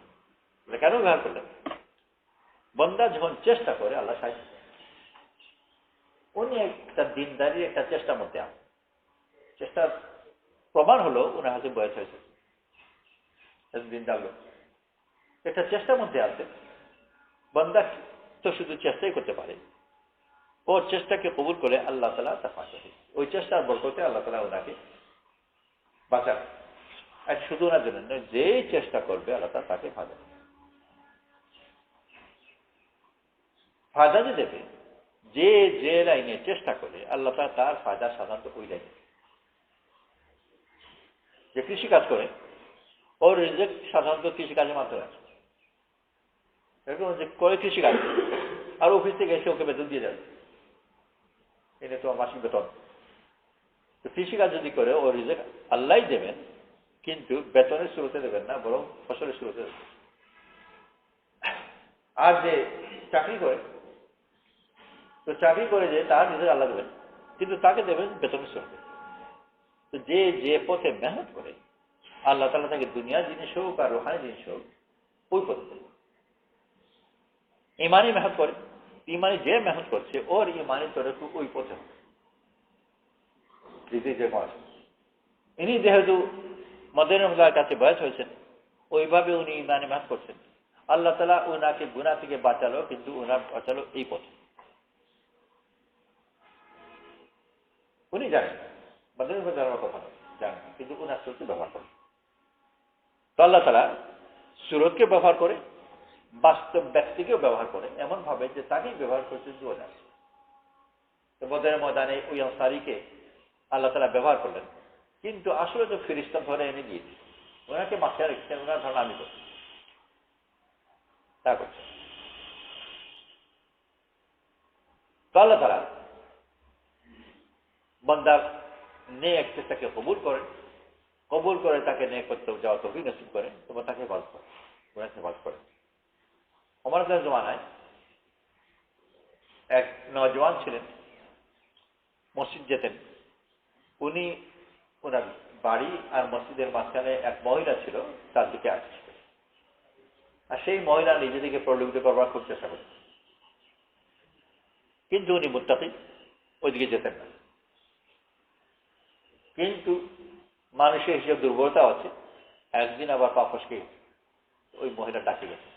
কেন ব্যবহার করলেন? বান্দা যখন চেষ্টা করে আল্লাহ সাহায্য করে। উনি একটা দিনদারির একটা চেষ্টার মধ্যে আছেন, চেষ্টার প্রমাণ হলো ওনার হাতে বয়স হয়েছে, দিনদার লোক, একটা চেষ্টার মধ্যে আছে। বান্দা তো শুধু চেষ্টাই করতে পারে, ওর চেষ্টাকে কবুল করে আল্লাহ তাআলা তা ফাঁসে, ওই চেষ্টার বরকতে আল্লাহ তাআলা ওনাকে বাঁচান। আর শুধু ওনার জন্য নয়, যেই চেষ্টা করবে আল্লাহ তাআলা তাকে ফায়দা যে দেবে। যে যে লাইনে চেষ্টা করে আল্লাহ তাআলা তার ফায়দা সাধারণত ওই লাইনে। যে কৃষিকাজ করে ওর রিজেক্ট সাধারণত কৃষিকাজের মাধ্যমে আসে। এরকম যে করে কৃষিকাজ আর অফিস থেকে এসে ওকে বেতন দিয়ে যাবে, এটা তো মাসিক বেতন। তো কৃষিকাজ যদি করে ও রিজেক্ট আল্লাহ দেবেন, কিন্তু বেতনের শুরুতে দেবেন না, বরং ফসলের শুরুতে দেবেন। আর যে চাকরি করে, তো চাকরি করে যে তার রিজেক্ট আল্লাহ দেবেন, কিন্তু তাকে দেবেন বেতনের শুরুতে। তো যে যে পথে মেহনত করে আল্লাহ তাআলা তাকে দুনিয়ার জিনিস হোক আর রুহানি জিনিস হোক ওই পথে দেবে। ইমানি মেহনত করে, ইমানি যে মেহনত করছে ওর ইমানি তরফ ওই পথে হবে। ইনি যেহেতু মদিনার কাছে বয়স হয়েছেন, ওইভাবে উনি ইমানে মেহনত করছেন, আল্লাহ তাআলা উনাকে গুনাহ থেকে বাঁচালো, কিন্তু উনার বাঁচালো এই পথে। উনি জানেন মদিনার যাওয়ার কথা জানেন, কিন্তু উনার সুরতকে ব্যবহার করেন। তো আল্লাহ তাআলা সুরতকে ব্যবহার করে, বাস্তব ব্যক্তিকেও ব্যবহার করে, এমন ভাবে যে তাকেই ব্যবহার করছে দুজন। তো বদরের ময়দানে ওই আনসারীকে আল্লাহ তাআলা ব্যবহার করলেন, কিন্তু আসলে তো ফেরেশতা ধরে এনে দিয়েছে, ওনাকে মাথায় রেখেছেন, ওনার ধারণা আমি করছি তা করছে। তো আল্লাহ তাআলা বান্দার নেক চেষ্টাকে কবুল করেন, কবুল করে তাকে নেক করতে যাওয়া তৌফিক নসিব করেন, তোমার তাকে হেফাজত করেন, ওনাকে হেফাজত করেন। ওমর জমানায় এক নওজওয়ান ছিলেন, মসজিদ যেতেন। উনি ওনার বাড়ি আর মসজিদের মাঝখানে এক মহিলা ছিল, তার দিকে আসছিল, আর সেই মহিলা নিজেদিকে প্রলোভিত করবার খুব চেষ্টা করতেন, কিন্তু উনি মুত্তাকি, ওইদিকে যেতেন না। কিন্তু মানুষের হিসেবে দুর্বলতা আছে, একদিন আবার পা ফসকে ওই মহিলা ডাকে গেছে,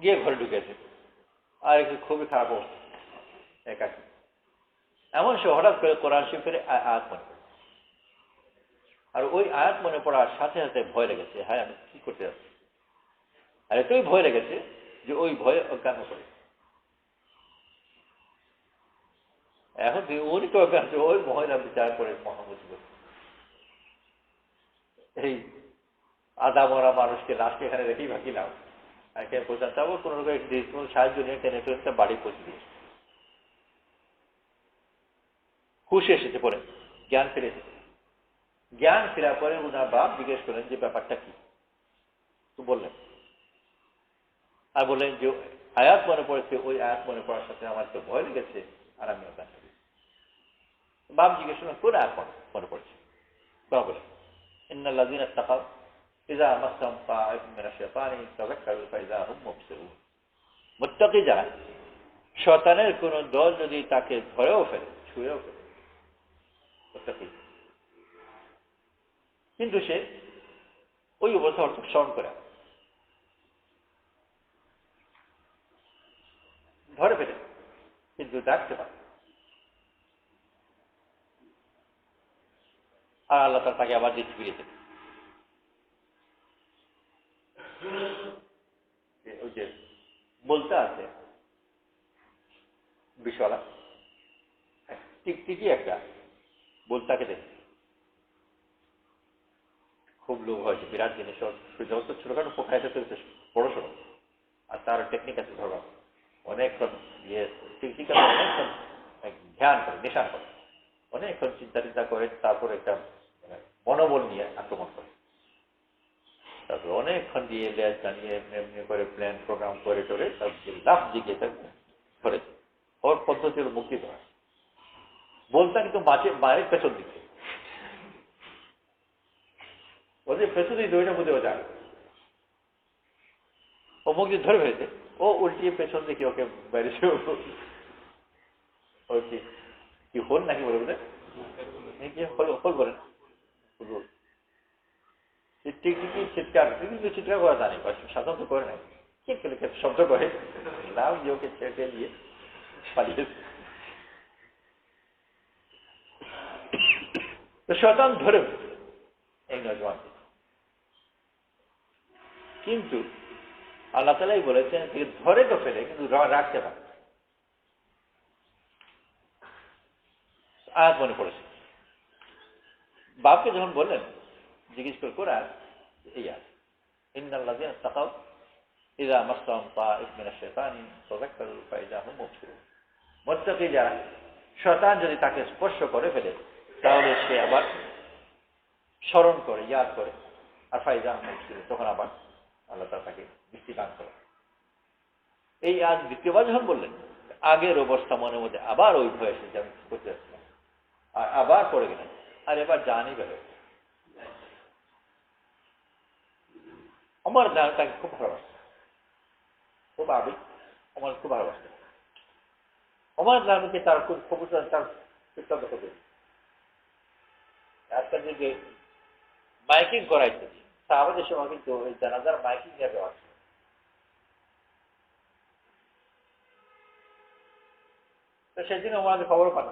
গিয়ে ঘরে ঢুকেছে, আর একটু খুবই খারাপ অবস্থা, একাকি। এমন সে হঠাৎ করে কোরআন শরীফের আয়াত মনে পড়ে, আর ওই আয়াত মনে পড়ার সাথে সাথে ভয় লেগেছে, হ্যাঁ আমি কি করতে যাচ্ছি। আর এতই ভয় লেগেছে যে ওই ভয়ে অজ্ঞান করে। এখন উনি তো অজ্ঞান, ওই মহিলা বিচার করে মহামুসিবত। এই আধা মরা মানুষকে লাশকে এখানে রেখেই বাকি নাও, এখানে পৌঁছাতে হবে কোনো রকম সাহায্য নিয়ে টেনে টেনে বাড়ি পৌঁছে দিয়ে খুশি এসেছে পরে, জ্ঞান ফিরে এসেছে। জ্ঞান ফেরার পরে উনার বাপ জিজ্ঞেস করলেন যে ব্যাপারটা কি, তো বললেন, আর বললেন যে আয়াত মনে পড়েছে, ওই আয়াত মনে পড়ার সাথে আমার তো ভয় লেগেছে, আর আমি অজ্ঞান করি। বাপ জিজ্ঞেস করলেন কোন আয়াত মনে পড়েছে, কোন বলে ইন্নাল্লাযীনা তাকাউ ইযা মাসসাহুম তাঈফুম মিনাশ শাইতানি তাযাক্কারু ফাইযা হুম মুবসিরুন। মুত্তাকি যারা, শয়তানের কোন দল যদি তাকে ধরেও ফেলে, ছুঁয়েও ফেলে, মুত্তাকি, কিন্তু সে ওই অবস্থা অর্থ স্মরণ করে, ধরে ফেলে কিন্তু ডাকতে পারে, আর আল্লাহ তাকে আবার দিতে ফিরিয়েছে। ওই যে বলতে আছে বিষলা টিকটিকি একটা বলতাকে দেখে খুব লোভ হয়েছে, বিরাট জিনিস, যত ছোটখাটো পোখায় চলছে বড় সড়ো, আর তার টেকনিক আছে ধরবা, অনেকক্ষণ ইয়ে টিকটিকা অনেকক্ষণ ধ্যান করে, নিশান করে, অনেকক্ষণ চিন্তা করে, তারপর একটা মনোবল নিয়ে আক্রমণ করে, তারপর অনেকক্ষণ দিয়ে লেজ জানিয়ে এমনি করে প্ল্যান প্রোগ্রাম করে টোরে তারপর লাভ দিকে ধরে ওর পদ্ধতি হল মুক্তি ধরা। বলতা কিন্তু মায়ের পেছন দিকে, ওদের পেছন দিকে দইটা বুঝেও যায়, ও মুক্তি ধরে ফেলেছে, ও উল্টিয়ে পেছন দিকে ওকে বেড়েছে, ও কি হল নাকি বলে বলে হল বলেন, টিকটিকি চিৎকার, বিভিন্ন চিৎকার করা জানি, সাধারণত করে নাই, কে খেলে শব্দ করে লাভ দিয়ে ওকে ছেড়ে দিয়ে পালিয়েছে। তো শয়তান ধরে এই নজওয়ানকে, কিন্তু আল্লাহ তাআলাই বলেছেন যে ধরে তো ফেলে কিন্তু রাখতে পারে। আয়াত মনে পড়েছে, বাপকে যখন বললেন জিজ্ঞেস করে কোরআন এই আয়াত ইন্নাল্লাযীনা তাকাউ ইযা মাসসাহুম তাঈফুম মিনাশ শাইতানি তাযাক্কারু ফাইযা হুম মুবসিরুন। মুত্তাকি যারা, শয়তান যদি তাকে স্পর্শ করে ফেলে তাহলে সে আবার স্মরণ করে, ইয়াদ করে, আর ফাইজা হুম মুবসিরুন, তখন আবার আল্লাহ তাআলা তাকে দৃষ্টি দান করে। এই আজ দ্বিতীয়বার যখন বললেন, আগের অবস্থা মনের মধ্যে আবার ওই ভয় এসে আমি করতে যাচ্ছিলাম, আর আবার পড়ে গেলেন, আর এবার জানি বের হয়ে আমার জান তাকে খুব ভালোবাসত, খুব আবেগ, আমার খুব ভালোবাসত, আমার জানকে তার খুব খবর তার সিদ্ধান্ত করবে। আজকাল যে মাইকিং করাইছে, তা আমাদের সময় কিন্তু ওই জানাজার মাইকিং নিয়ে দেওয়া আছে। তো সেদিন আমাদের খবর পান,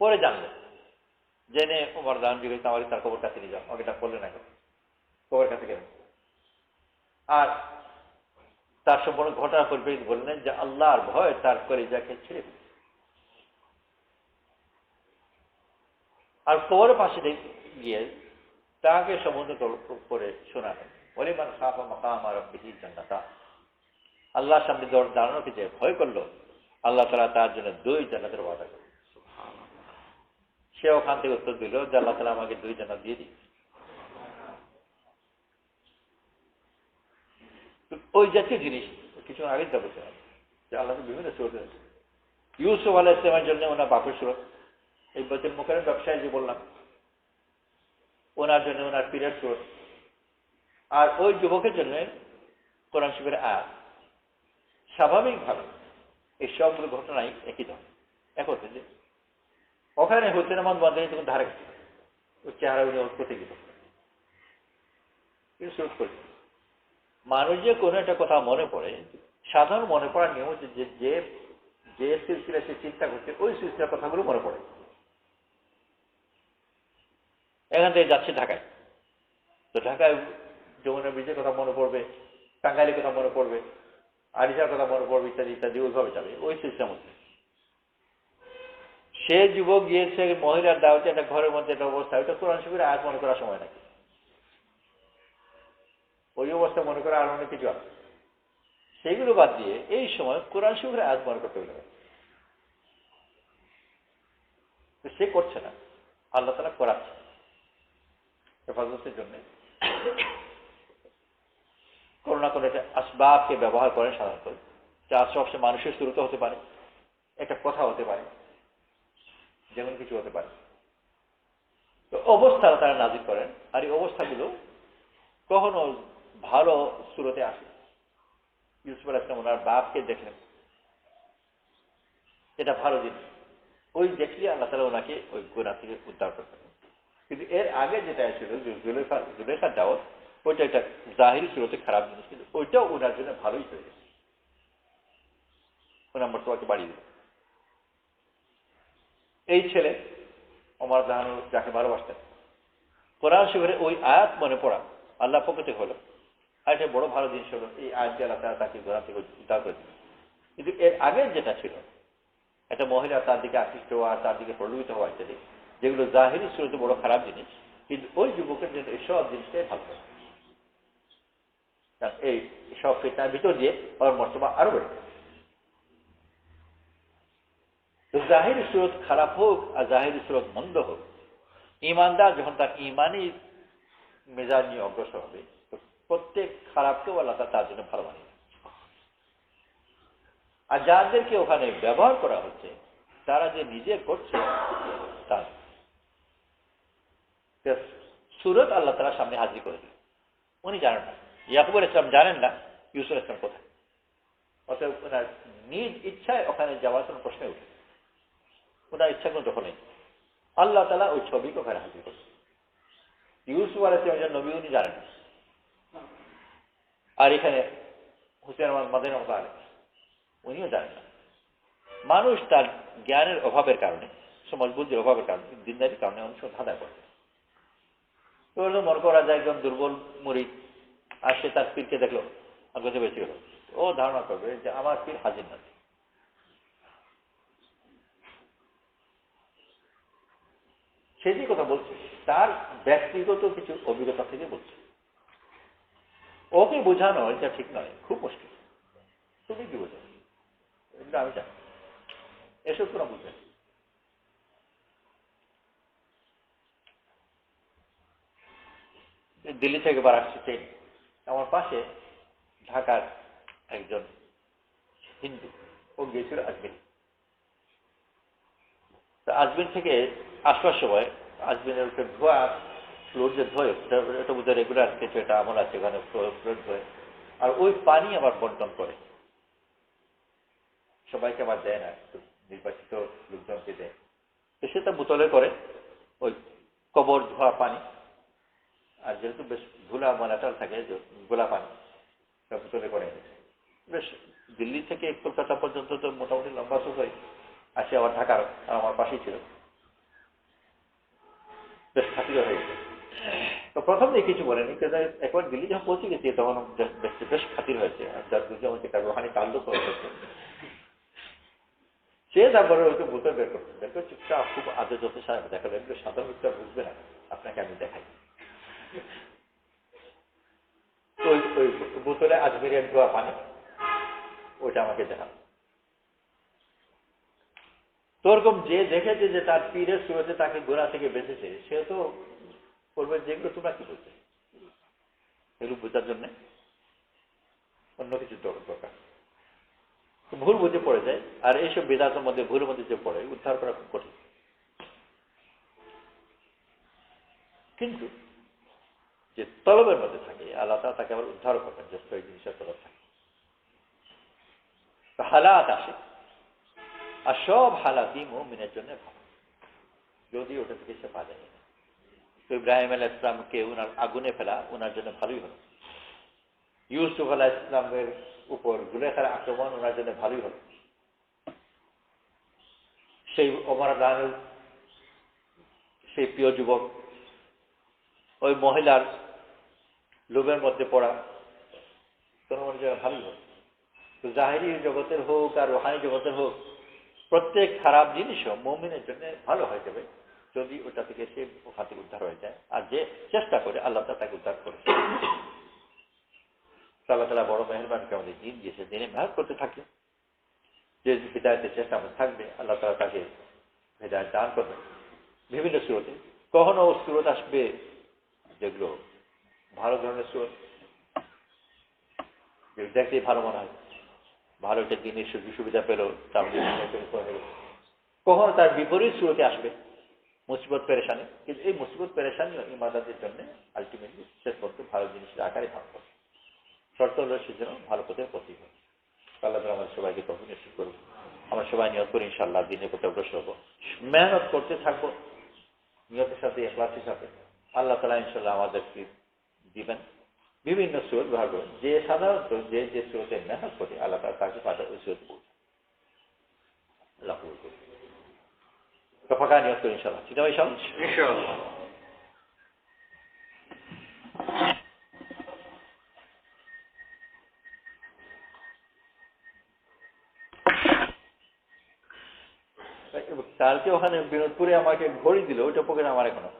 পরে জানলেন, জেনে ওমর দান জিজ্ঞেস আমাকে তার খবর কাছে নিয়ে যাও, আমাকে এটা করলেন না, খবর কাছে গেলেন, আর তার সম্পূর্ণ ঘটনা পরিপ্রেক্ষিতে বললেন যে আল্লাহর ভয় তার কলিজাকে ছেড়ে দিল। আর কবরের পাশে গিয়ে তাকে সম্বন্ধ করে শোনালেন, ওলিমান খাফা মাকাম রাব্বিহি জান্নাতা, আল্লাহর সামনে দাঁড়ানোকে যে ভয় করলো, আল্লাহ তাআলা তার জন্য 2 জান্নাতের ওয়াদা করলেন। সে ওখান থেকে উত্তর দিল যে আল্লাহ তাআলা আমাকে 2 জান্নাত দিয়ে দিন। ওই জাতীয় জিনিস কিছু আগে যা বলছিলাম যে আল্লাহ বিভিন্ন সুরত আছে। ইউসুফ আলাইহিস সালামের জন্য ওনার বাপের সুরত, এই বছর মুকাররম ব্যবসায়ী যে বললাম ওনার জন্য ওনার পীরের সুরত, আর ওই যুবকের জন্য কোরআন শরীফের আয়াত। স্বাভাবিকভাবে এই সবগুলো ঘটনাই একই ধরনের, এক হচ্ছে যে ওখানে হচ্ছে না মন বন্ধ তখন ধারে গেছে, ওই চেহারা উনি করতে গেল কিন্তু সুরত করেছে। মানুষ যে কোনো একটা কথা মনে পড়ে, সাধারণ মনে পড়ার নিয়ম হচ্ছে যে যে যে সিলসিলা সে চিন্তা করছে ওই সিলসিলার কথাগুলো মনে পড়ে। এখান থেকে যাচ্ছে ঢাকায়, তো ঢাকায় যমুনা ব্রিজের কথা মনে পড়বে, টাঙ্গাইলের কথা মনে পড়বে, আরিসার কথা মনে পড়বে, ইত্যাদি ইত্যাদি, ওইভাবে যাবে ওই সিস্টেম হচ্ছে। সে যুবক গিয়েছে মহিলার দাওয়াতে একটা ঘরের মধ্যে একটা অবস্থা, ওইটা কোরআন শরীফের আয়াত মনে করার সময় নাকি, ওই অবস্থা মনে করা আর অনেক কিছু আছে। সেইগুলো বাদ দিয়ে এই সময় কোরআন শরীফের আয়াত মনে করতে হবে, সে করছে না, আল্লাহ তাআলা করাচ্ছে হেফাজতের জন্য। কোনো না কোনো একটা আসবাবকে ব্যবহার করেন সাধারণত, যা আসবাব সে মানুষের শুরুতে হতে পারে, একটা কথা হতে পারে, যেমন কিছু হতে পারে। তো অবস্থা তারা নাজির করেন, আর এই অবস্থাগুলো কখনো ভালো সুরতে আসে। ইউসুফ আলাইহিস সালাম ওনার বাপকে দেখলেন, এটা ভালো জিনিস, ওই দেখলে আল্লাহ তাআলা ওনাকে ওই গুনাহ থেকে উদ্ধার করতেন। কিন্তু এর আগে যেটা ছিল জুলেখার দাওয়াত, ওইটা একটা জাহিরি সুরতে খারাপ জিনিস, কিন্তু ওইটাও ওনার জন্য ভালোই হয়ে গেছে, ওনার মর্তবাকে বাড়িয়ে দিল। এই ছেলে ওমর জাহানু যাকে ভালোবাসতেন, কোরআন শরীফের ওই আয়াত মনে পড়া আল্লাহ পক্ষ থেকে হলো, আর এটা বড় ভালো জিনিস হলো, এই আয়াত দিয়ে আল্লাহ তাআলা তাকে গুনাহ থেকে উদ্ধার করে দিল। কিন্তু এর আগের যেটা ছিল, একটা মহিলা তার দিকে আকৃষ্ট হওয়া, তার দিকে প্রলোভিত হওয়া ইত্যাদি, যেগুলো জাহিরি সুরতে বড় খারাপ জিনিস, কিন্তু ওই যুবকের জন্য এইসব জিনিসটাই ভালো হয়। এই সব ফিতনার ভিতর দিয়ে ওর মর্তবা আরো বেড়ে যায়। তো জাহিরি সুরত খারাপ হোক আর জাহিরি সুরত মন্দ হোক, ইমানদার যখন তার ইমানি মেজাজ নিয়ে অগ্রসর হবে, তো প্রত্যেক খারাপকেও আল্লাহ তার জন্য ভালো বানিয়ে। আর যাদেরকে ওখানে ব্যবহার করা হচ্ছে, তারা যে নিজে করছে তার সুরত আল্লাহ তাআলা সামনে হাজির করে দিল। উনি জানেন না, ইয়াকুব আলাইহিস সালাম জানেন না ইউসুফ আলাইহিস সালাম কোথায়, অতএব ওনার নিজ ইচ্ছায় ওখানে যাওয়ার কোনো প্রশ্ন উঠে, ওনার ইচ্ছা কোনো দখল নেই, আল্লাহ তাআলা ওই ছবিকে ওখানে হাজির করছে। ইউসুফ আলাইহিস সালাম নবী, উনি জানেন না। আর এখানে হুসেন মাদানী রাহমাতুল্লাহ উনিও জানেন না। মানুষ তার জ্ঞানের অভাবের কারণে, সমাজ বুদ্ধির অভাবের কারণে, দিনদারির কারণে অনেক সময় ধাঁধা করে। তো মনে করা যায় একজন দুর্বল মুরিদ, আর সে তার পীরকে দেখলো আর গজে বেঁচে গেল, ও ধারণা করবে যে আমার পীর হাজির না। সে যে কথা বলছে তার ব্যক্তিগত কিছু অভিজ্ঞতা থেকে বলছে, ওকে বোঝানো এটা ঠিক নয়, খুব মুশকিল। তুমি কি বোঝো? এগুলো আমি জানি, এসব তোরা বুঝবে। দিল্লি থেকে বার আসছে ট্রেন, আমার পাশে ঢাকার একজন হিন্দু, ও গিয়েছিল আজমির। তো আজমির থেকে আসবার সময় আজমিরের একটা ধোয়া ফ্লোর যে ধোয়, এটা বোধহয় রেগুলার কিছু একটা আমল আছে ওখানে, ফ্লোর ধোয়, আর ওই পানি আবার বন্টন করে, সবাইকে আবার দেয় না, নির্বাচিত লোকজনকে দেয়। তো সে তা বোতলে করে ওই কবর ধোয়া পানি, আর যেহেতু বেশ ধুলা ময়লাটাল থাকে, গোলা পানি বোতলে করে এনেছে। বেশ দিল্লি থেকে কলকাতা পর্যন্ত তো মোটামুটি লম্বা তো হয়, আসে আবার ঢাকার, আমার পাশেই ছিল, বেশ খাতির হয়ে গেছে। তো প্রথম দিয়ে কিছু বলেনি, একবার দিল্লি যখন পৌঁছে গেছি তখন বেশ খাতির হয়েছে, আর যার দুজন আমাকে তার রোহানি কান্দ করে হয়েছে। সে তারপরে ওইকে বোতল বের করতে, বের করে চুপচাপ খুব আদর যত সাহেব দেখালো, এগুলো সাধারণ লোকটা বুঝবে না, আপনাকে আমি দেখাই। তো ওই বোতলে আজমিরিয়ান ধোয়া পানি, ওইটা আমাকে দেখালো। তো ওরকম যে দেখেছে যে তার পীরের সুরতে তাকে গোড়া থেকে বেঁচেছে, সে তো করবে যেগুলো তোমরা কি বলছে, এগুলো বোঝার জন্য অন্য কিছু দরকার। ভুল বুঝে পড়ে যায়, আর এইসব বিদাতের মধ্যে ভুলের মধ্যে যে পড়ে উদ্ধার করা খুব কঠিন। কিন্তু যে তলবের মধ্যে থাকে আল্লাহ তাআলা তাকে আবার উদ্ধার করবেন, যে এই জিনিসের তলব থাকে। হালাত আসে, আর সব হালাতই মুমিনের জন্য ভালো, যদি ওটা থেকে সে পা যায়। তো ইব্রাহিম আলাইহিস সালামকে উনার আগুনে ফেলা ওনার জন্য ভালোই হলো, ইউসুফ আলাইহিস সালামের উপর জুলেখার আক্রমণ ওনার জন্য ভালোই হল। সেই ওমর রানুর সেই প্রিয় যুবক ওই মহিলার লোভের মধ্যে পড়া কোনো মনে জায়গায় ভালোই হল। তো জাহেরি জগতের হোক আর রুহানি জগতের হোক, প্রত্যেক খারাপ জিনিসও মুমিনের জন্য ভালো হয়ে যাবে যদি ওটা থেকে সে ওখান থেকে উদ্ধার হয়ে যায়, আর যে চেষ্টা করে আল্লাহ তাআলা তাকে উদ্ধার করে। আল্লাহ তাআলা বড় মেহেরবানকে আমাদের দিন দিয়েছে, দিনে মেহনত করতে থাকে। যে হিদায়াতের চেষ্টা আমাদের থাকবে, আল্লাহ তাআলা তাকে হিদায়াত দান করবে বিভিন্ন সুরতে। কখনো সুরত আসবে যেগুলো ভালো ধরনের সুরত, দেখতেই ভালো মনে হয়, ভালো একটা দিনের সুযোগ সুবিধা পেল, কখনো তার বিপরীত সুরতে আসবে মুসিবত পেরেশানি। কিন্তু এই মুসিবত পেরেশানি ইমানদারদের জন্য আলটিমেটলি শেষ পর্যন্ত ভালো জিনিসের আকারে ভাগ করে। শর্ত হলো সেজন্য ভালো পথের প্রতীক হয়। আল্লাহ তাআলা আমাদের সবাইকে তৌফিক নসিব করুন। আমরা সবাই নিয়ত করি ইনশাআল্লাহ দিনের পথে অগ্রসর হবো, মেহনত করতে থাকবো নিয়তের সাথে, ইখলাসের সাথে। আল্লাহ তাআলা ইনশাআল্লাহ আমাদেরকে দিবেন বিভিন্ন সুরত ব্যবহার করে। যে সাধারণত যে সুরতে মেহনত করে আল্লাহ তাআলা তাকে পাঠায় ওই সুরতে পৌঁছে। আল্লাহ কবুল করুন। তো ফাঁকা নিয়ত করি ইনশাআল্লাহ। ঠিক আছে ইনশাআল্লাহ। কালকে ওখানে বিনোদপুরে আমাকে ঘড়ি দিল, ওইটা পকেটে আমার এখনো।